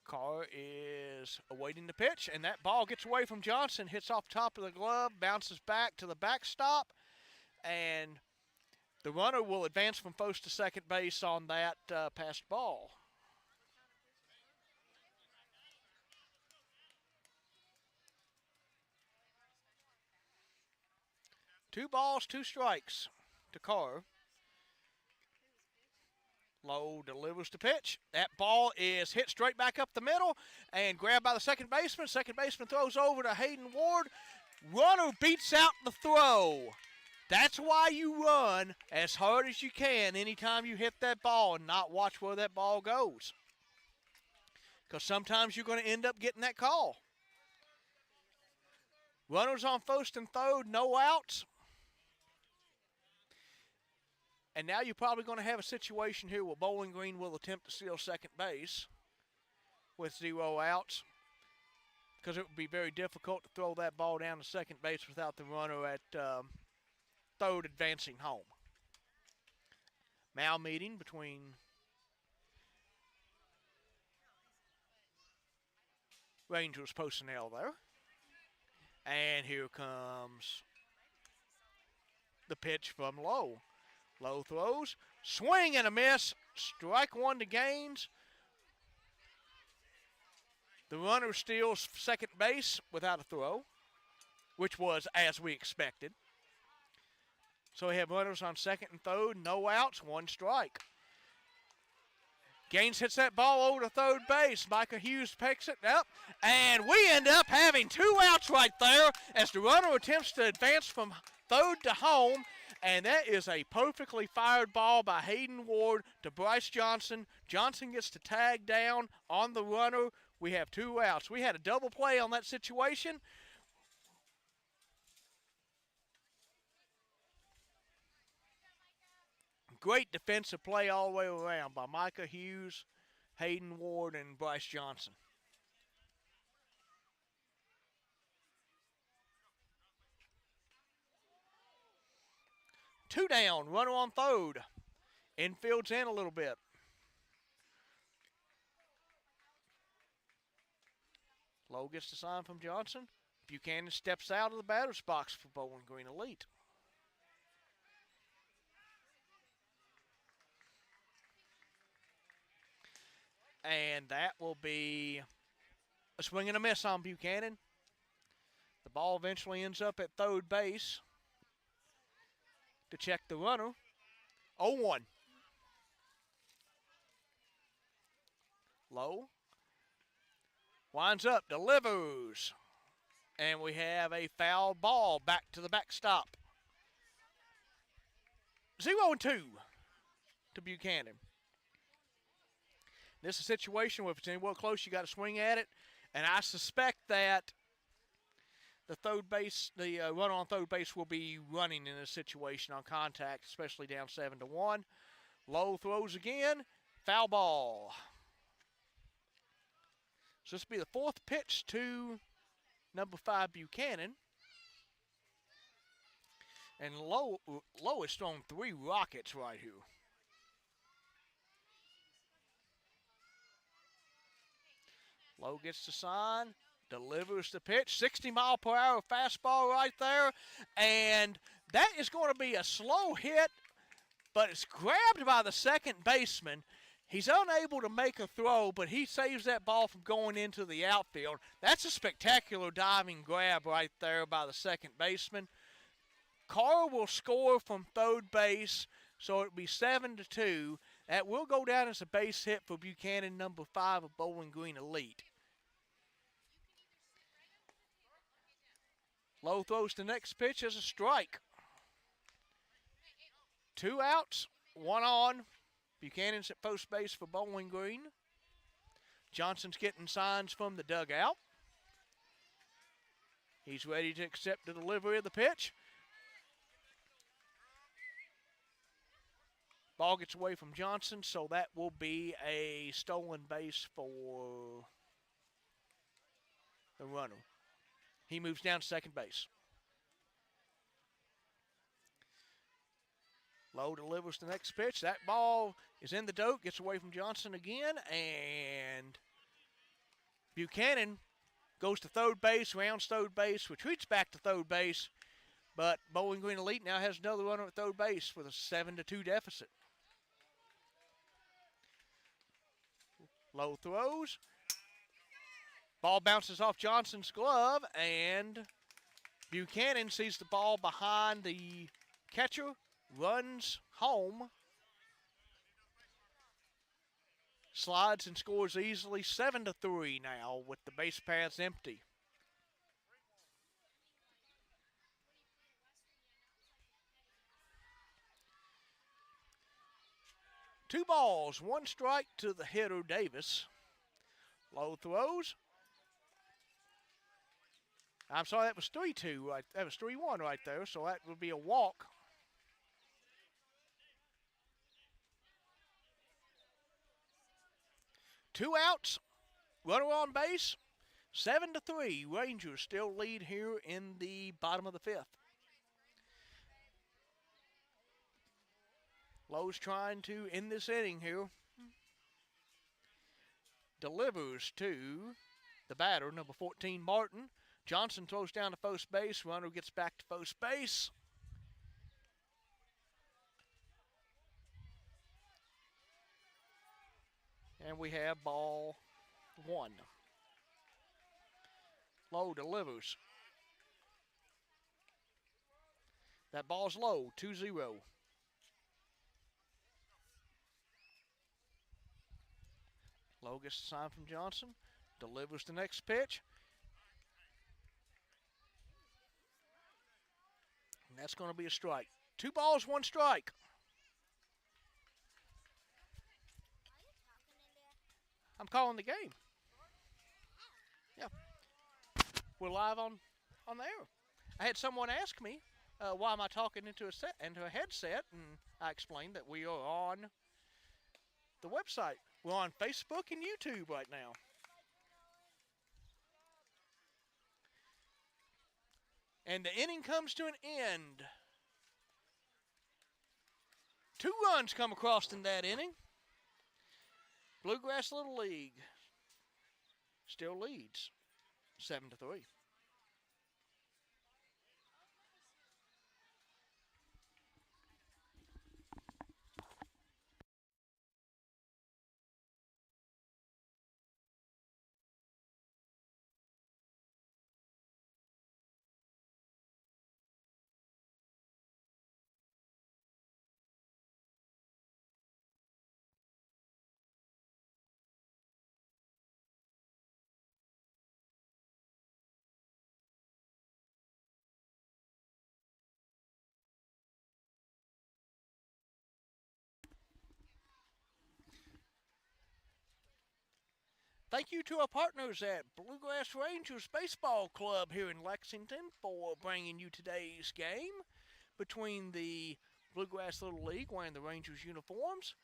Carr is awaiting the pitch, and that ball gets away from Johnson, hits off the top of the glove, bounces back to the backstop, and the runner will advance from first to second base on that passed ball. Two balls, 2 strikes to Carr. Lowe delivers the pitch. That ball is hit straight back up the middle and grabbed by the second baseman. Second baseman throws over to Hayden Ward. Runner beats out the throw. That's why you run as hard as you can anytime you hit that ball and not watch where that ball goes. Because sometimes you're going to end up getting that call. Runners on first and third, no outs. And now you're probably going to have a situation here where Bowling Green will attempt to steal second base with 0 outs. because it would be very difficult to throw that ball down to second base without the runner at third advancing home. Mal meeting between Rangers personnel there. And here comes the pitch from Lowe. Lowe throws, swing and a miss, strike one to Gaines. The runner steals second base without a throw, which was as we expected. So we have runners on second and third, no outs, one strike. Gaines hits that ball over to third base. Micah Hughes picks it up, and we end up having 2 outs right there as the runner attempts to advance from third to home, and that is a perfectly fired ball by Hayden Ward to Bryce Johnson. Johnson gets to tag down on the runner. We have 2 outs. We had a double play on that situation. Great defensive play all the way around by Micah Hughes, Hayden Ward, and Bryce Johnson. Two down, runner on third. Infield's in a little bit. Lowe gets the sign from Johnson. Buchanan steps out of the batter's box for Bowling Green Elite. And that will be a swing and a miss on Buchanan. The ball eventually ends up at third base to check the runner. 0-1. Lowe winds up, delivers. And we have a foul ball back to the backstop. 0-2 to Buchanan. This is a situation where if it's anywhere close, you got to swing at it. And I suspect that the runner on third base will be running in this situation on contact, especially down 7-1. Lowe throws again. Foul ball. So this will be the fourth pitch to number 5 Buchanan. And Lowe has thrown 3 rockets right here. Lowe gets the sign, delivers the pitch, 60-mile-per-hour fastball right there, and that is going to be a slow hit, but it's grabbed by the second baseman. He's unable to make a throw, but he saves that ball from going into the outfield. That's a spectacular diving grab right there by the second baseman. Carr will score from third base, so it'll be 7-2. That will go down as a base hit for Buchanan, number 5 of Bowling Green Elite. Lowe throws the next pitch as a strike. 2 outs, 1 on. Buchanan's at first base for Bowling Green. Johnson's getting signs from the dugout. He's ready to accept the delivery of the pitch. Ball gets away from Johnson, so that will be a stolen base for the runner. He moves down to second base. Lowe delivers the next pitch. That ball is in the dirt, gets away from Johnson again, and Buchanan goes to third base, rounds third base, retreats back to third base, but Bowling Green Elite now has another runner at third base with a 7-2 deficit. Lowe throws. Ball bounces off Johnson's glove, and Buchanan sees the ball behind the catcher, runs home, slides and scores easily. 7-3 now with the base paths empty. Two balls, 1 strike to the hitter, Davis. Lowe throws. I'm sorry, that was 3-2. Right, that was 3-1 right there, so that would be a walk. Two outs, runner on base, 7-3, Rangers still lead here in the bottom of the 5th. Lowe's trying to end this inning here. Delivers to the batter, number 14, Martin. Johnson throws down to first base. Runner gets back to first base. And we have ball 1. Lowe delivers. That ball's low, 2-0. Lowe gets the sign from Johnson. Delivers the next pitch. And that's going to be a strike. 2 balls, 1 strike. I'm calling the game. Yeah. We're live on the air. I had someone ask me, why am I talking into a headset? And I explained that we are on the website. We're on Facebook and YouTube right now. And the inning comes to an end. 2 runs come across in that inning. Bluegrass Little League still leads 7-3. Thank you to our partners at Bluegrass Rangers Baseball Club here in Lexington for bringing you today's game between the Bluegrass Little League wearing the Rangers uniforms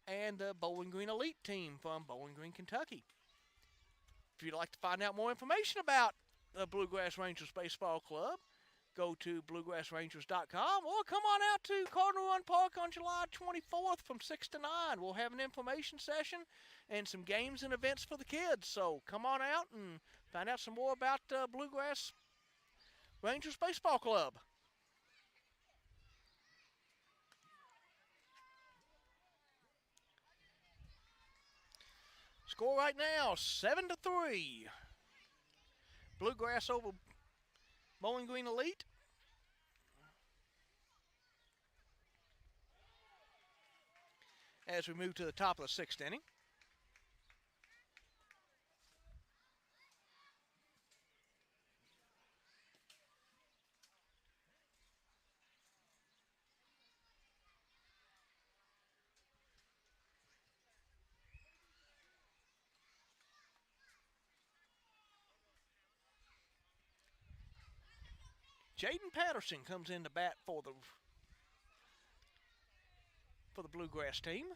and the Bowling Green Elite team from Bowling Green, Kentucky. If you'd like to find out more information about the Bluegrass Rangers Baseball Club, go to bluegrassrangers.com or come on out to Cardinal Run Park on July 24th from 6 to 9. We'll have an information session and some games and events for the kids. So come on out and find out some more about Bluegrass Rangers Baseball Club. Score right now, 7-3. Bluegrass over Bowling Green Elite. As we move to the top of the 6th inning. Jaden Patterson comes in to bat for the Bluegrass team.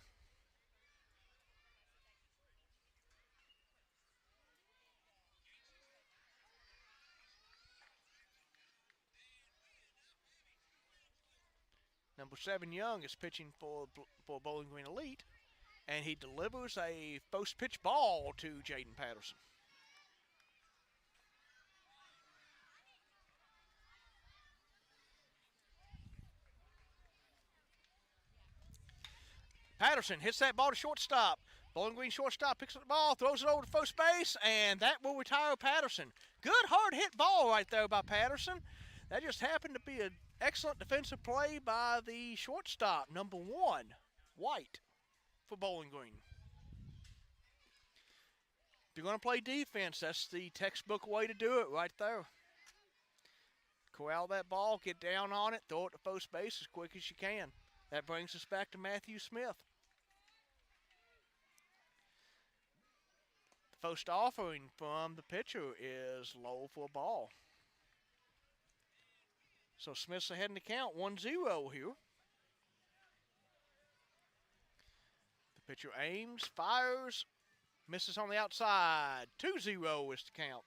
Number 7 Young is pitching for Bowling Green Elite, and he delivers a first pitch ball to Jaden Patterson. Patterson hits that ball to shortstop. Bowling Green shortstop picks up the ball, throws it over to first base, and that will retire Patterson. Good hard hit ball right there by Patterson. That just happened to be an excellent defensive play by the shortstop, number 1, White, for Bowling Green. If you're going to play defense, that's the textbook way to do it right there. Corral that ball, get down on it, throw it to first base as quick as you can. That brings us back to Matthew Smith. The first offering from the pitcher is low for a ball. So Smith's ahead in the count, 1-0 here. The pitcher aims, fires, Misses on the outside. 2-0 is the count.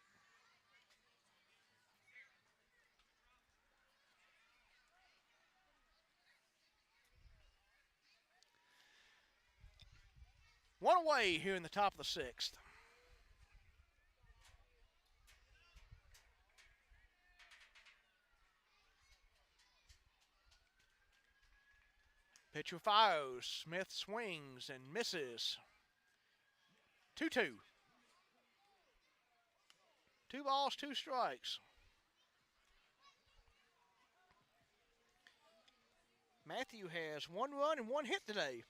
One away here in the top of the sixth. Pitcher fires. Smith swings and misses. 2-2. 2 balls, 2 strikes. Matthew has 1 run and 1 hit today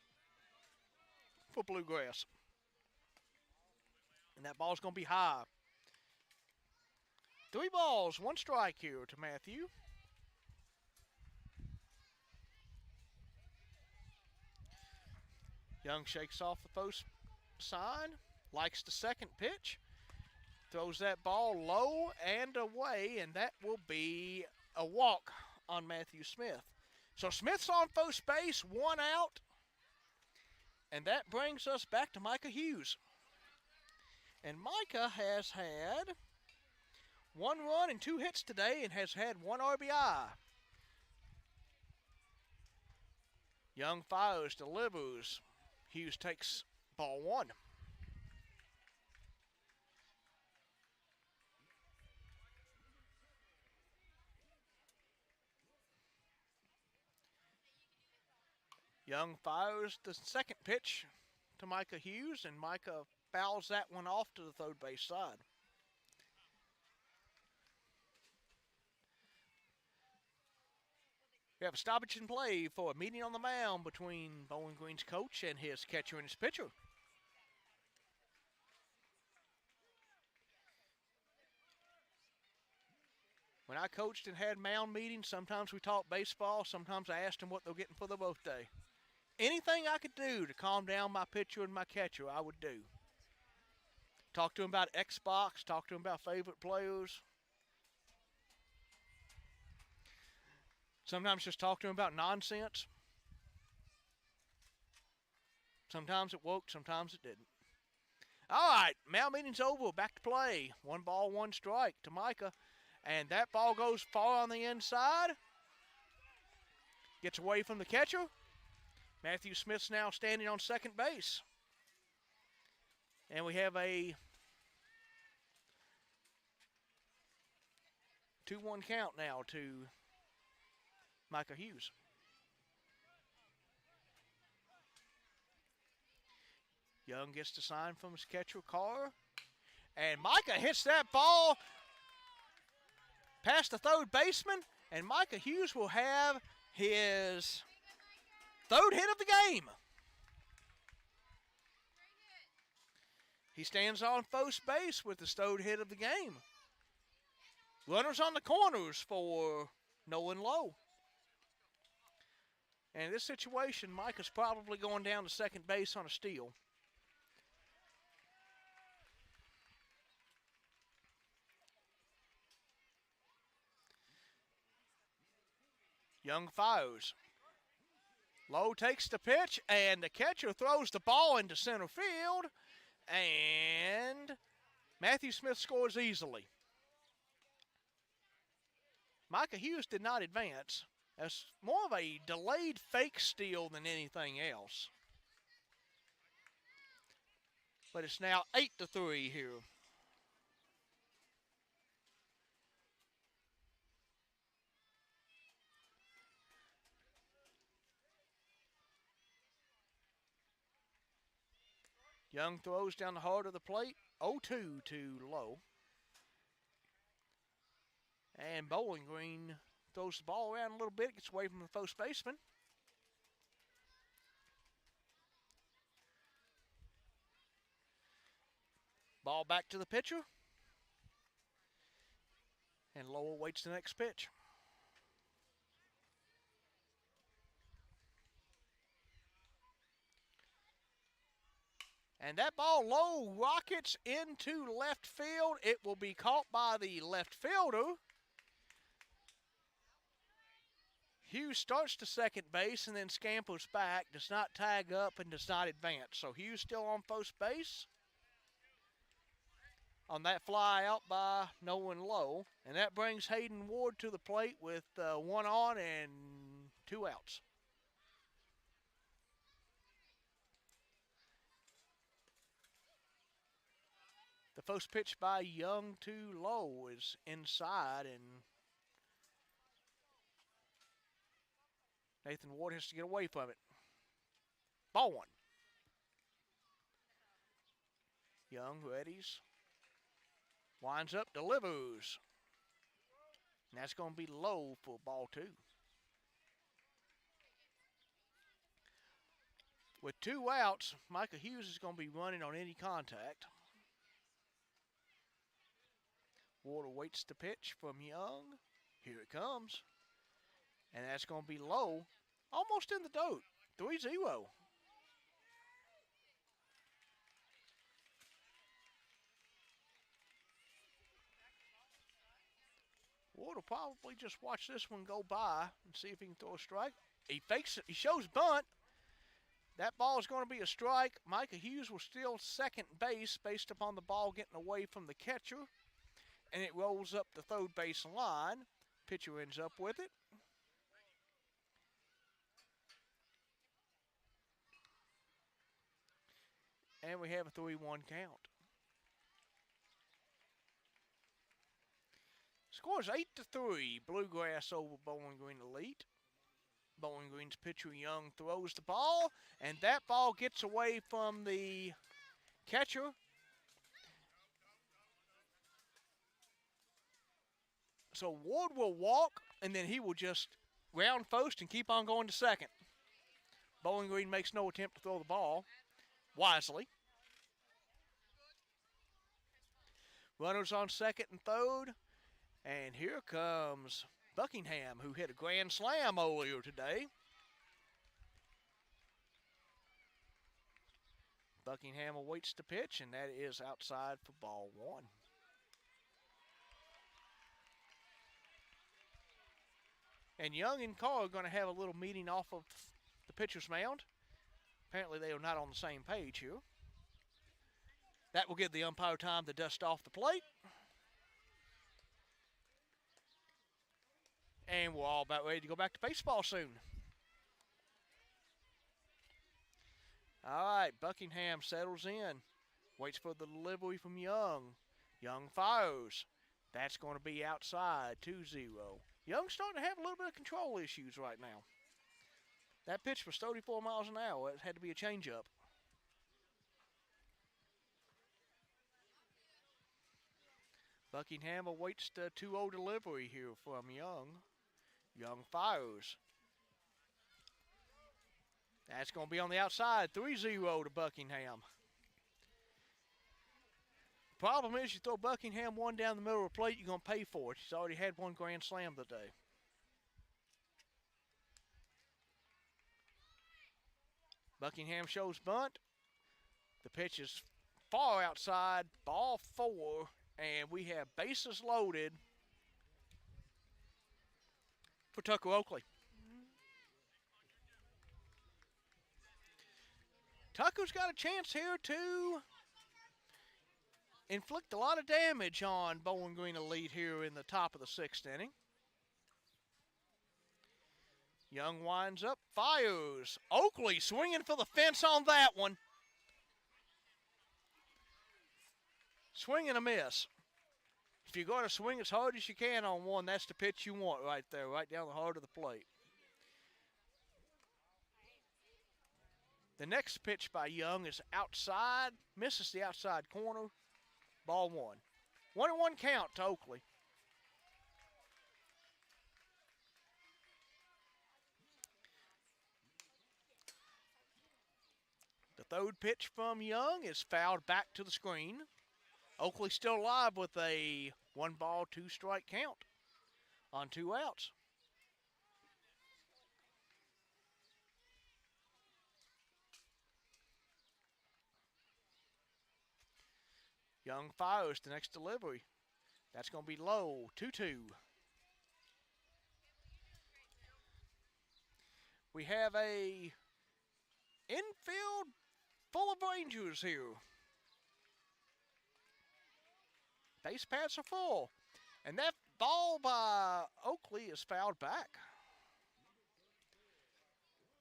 for Bluegrass. And that ball's going to be high. 3 balls, 1 strike here to Matthew. Young shakes off the post sign, likes the second pitch, throws that ball low and away, and that will be a walk on Matthew Smith. So Smith's on first base, 1 out, and that brings us back to Micah Hughes. And Micah has had 1 run and 2 hits today and has had 1 RBI. Young fires, delivers. Hughes takes ball 1. Young fires the second pitch to Micah Hughes, and Micah fouls that one off to the third base side. We have a stoppage in play for a meeting on the mound between Bowling Green's coach and his catcher and his pitcher. When I coached and had mound meetings, sometimes we talked baseball, sometimes I asked them what they're getting for their birthday. Anything I could do to calm down my pitcher and my catcher, I would do. Talk to them about Xbox, talk to them about favorite players. Sometimes just talk to them about nonsense. Sometimes it worked, sometimes it didn't. All right, mound meeting's over, back to play. 1 ball, 1 strike to Micah. And that ball goes far on the inside. Gets away from the catcher. Matthew Smith's now standing on second base. And we have a 2-1 count now to Micah Hughes. Young gets the sign from his catcher, Carr. And Micah hits that ball past the third baseman. And Micah Hughes will have his 3rd hit of the game. He stands on first base with his 3rd hit of the game. Runners on the corners for Nolan Lowe. And in this situation, Micah's probably going down to second base on a steal. Young fires. Lowe takes the pitch, and the catcher throws the ball into center field, and Matthew Smith scores easily. Micah Hughes did not advance. That's more of a delayed fake steal than anything else. But it's now 8-3 here. Young throws down the heart of the plate, 0-2 to Lowe. And Bowling Green throws the ball around a little bit, gets away from the first baseman. Ball back to the pitcher. And Lowe waits the next pitch. And that ball low rockets into left field. It will be caught by the left fielder. Hughes starts to second base and then scampers back, does not tag up and does not advance. So Hughes still on first base. on that fly out by Nolan Lowe. And that brings Hayden Ward to the plate with 1 on and 2 outs. The first pitch by Young to Lowe is inside, and Nathan Ward has to get away from it. Ball 1. Young readies. Winds up, delivers. And that's going to be low for ball 2. With 2 outs, Micah Hughes is going to be running on any contact. Ward awaits the pitch from Young. Here it comes. And that's going to be low. Almost in the dirt. 3-0. Ward will probably just watch this one go by and see if he can throw a strike. He fakes it. He shows bunt. That ball is going to be a strike. Micah Hughes will steal second base based upon the ball getting away from the catcher. And it rolls up the third base line. Pitcher ends up with it. And we have a 3-1 count. Scores 8-3. Bluegrass over Bowling Green Elite. Bowling Green's pitcher Young throws the ball, and that ball gets away from the catcher. So Ward will walk, and then he will just round first and keep on going to second. Bowling Green makes no attempt to throw the ball wisely. Runners on second and third. And here comes Buckingham, who hit a grand slam earlier today. Buckingham awaits the pitch, and that is outside for ball 1. And Young and Carr are going to have a little meeting off of the pitcher's mound. Apparently they are not on the same page here. That will give the umpire time to dust off the plate. And we're all about ready to go back to baseball soon. All right, Buckingham settles in. Waits for the delivery from Young. Young fires. That's going to be outside, 2-0. Young's starting to have a little bit of control issues right now. That pitch was 34 miles an hour. It had to be a changeup. Buckingham awaits the 2-0 delivery here from Young. Young fires. That's going to be on the outside, 3-0 to Buckingham. Problem is, you throw Buckingham one down the middle of the plate, you're going to pay for it. He's already had one grand slam today. Buckingham shows bunt. The pitch is far outside, ball 4, and we have bases loaded for Tucker Oakley. Tucker's got a chance here to inflict a lot of damage on Bowling Green Elite here in the top of the 6th inning. Young winds up, fires. Oakley swinging for the fence on that one. Swing and a miss. If you're going to swing as hard as you can on one, that's the pitch you want right there, right down the heart of the plate. The next pitch by Young is outside, misses the outside corner, ball 1. 1-1 count to Oakley. The third pitch from Young is fouled back to the screen. Oakley still alive with a 1-ball, 2-strike count on 2 outs. Young fires the next delivery. That's going to be low, 2-2. We have a infield full of Rangers here. Base pads are full. And that ball by Oakley is fouled back.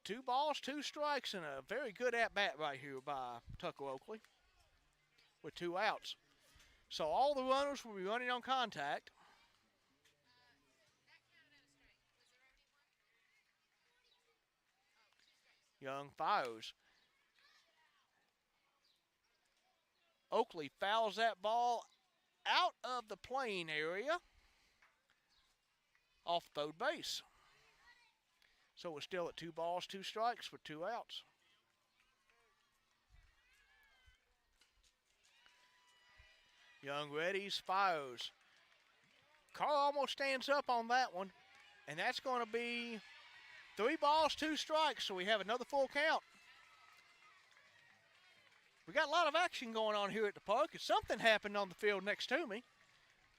2 balls, 2 strikes, and a very good at-bat right here by Tucker Oakley with 2 outs. So all the runners will be running on contact. Young fires. Oakley fouls that ball out of the playing area off third base. So we're still at 2 balls, 2 strikes with 2 outs. Young readies, fires. Carl almost stands up on that one, and that's going to be 3 balls, 2 strikes, so we have another full count. We got a lot of action going on here at the park. Something happened on the field next to me.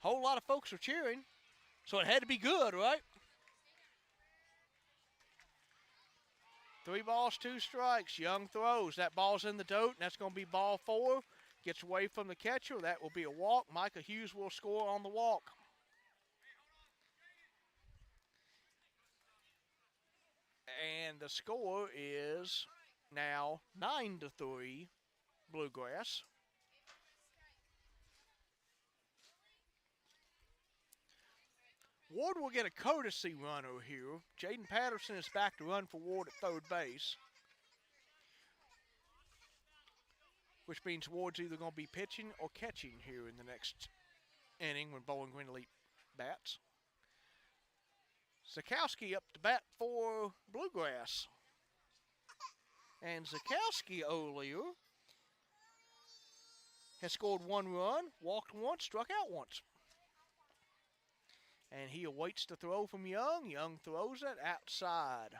A whole lot of folks were cheering, so it had to be good, right? 3 balls, 2 strikes. Young throws. That ball's in the dirt, and that's going to be ball 4. Gets away from the catcher. That will be a walk. Micah Hughes will score on the walk. And the score is now 9-3 Bluegrass. Ward will get a courtesy runner here. Jaden Patterson is back to run for Ward at third base, which means Ward's either going to be pitching or catching here in the next inning when Bowling Green Elite bats. Zakowski up to bat for Bluegrass. And Zakowski earlier has scored 1 run, walked once, struck out once. And he awaits the throw from Young. Young throws it outside.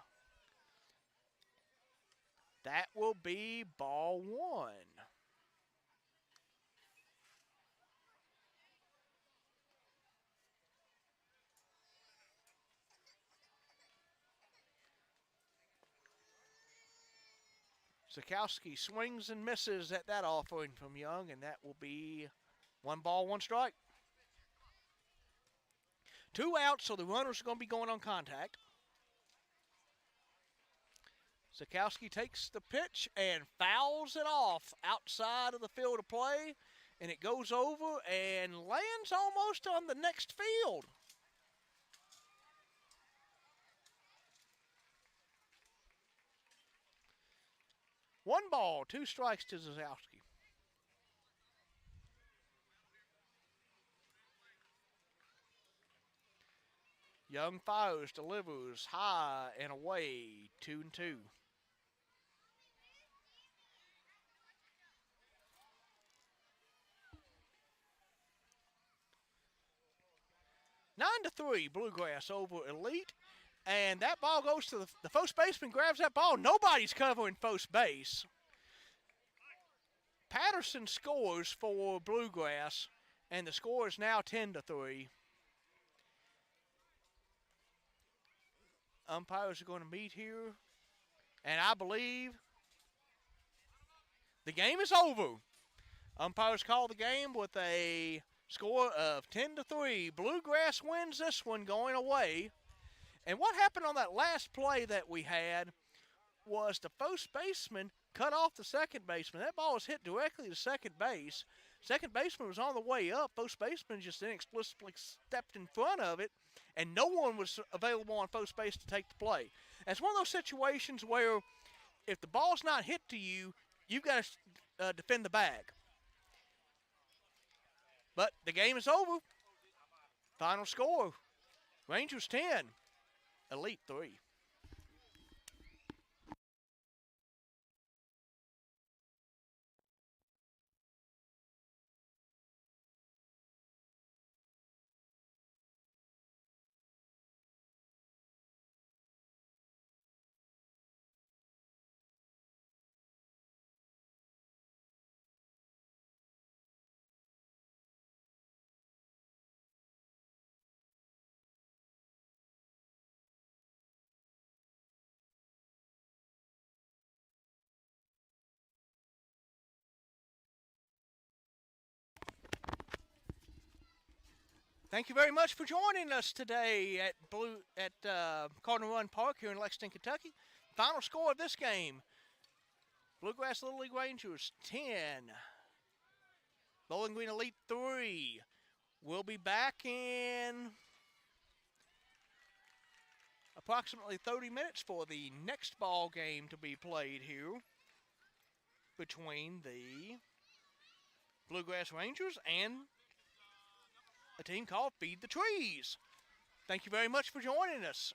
That will be ball 1. Zakowski swings and misses at that offering from Young, and that will be 1 ball, 1 strike. 2 outs, so the runners are going to be going on contact. Zakowski takes the pitch and fouls it off outside of the field of play, and it goes over and lands almost on the next field. One ball, 2 strikes to Zakowski. Young fires, delivers high and away, 2-2. Nine to 3, Bluegrass over Elite. And that ball goes to the first baseman, grabs that ball. Nobody's covering first base. Patterson scores for Bluegrass, and the score is now 10-3. Umpires are going to meet here, and I believe the game is over. Umpires call the game with a score of 10-3. Bluegrass wins this one going away. And what happened on that last play that we had was the first baseman cut off the second baseman. That ball was hit directly to second base. Second baseman was on the way up. First baseman just inexplicably stepped in front of it, and no one was available on first base to take the play. It's one of those situations where if the ball's not hit to you, you've got to defend the bag. But the game is over. Final score, Rangers 10, Elite 3. Thank you very much for joining us today at Cardinal Run Park here in Lexington, Kentucky. Final score of this game: Bluegrass Little League Rangers 10, Bowling Green Elite 3. We'll be back in approximately 30 minutes for the next ball game to be played here between the Bluegrass Rangers and a team called Feed the Trees. Thank you very much for joining us.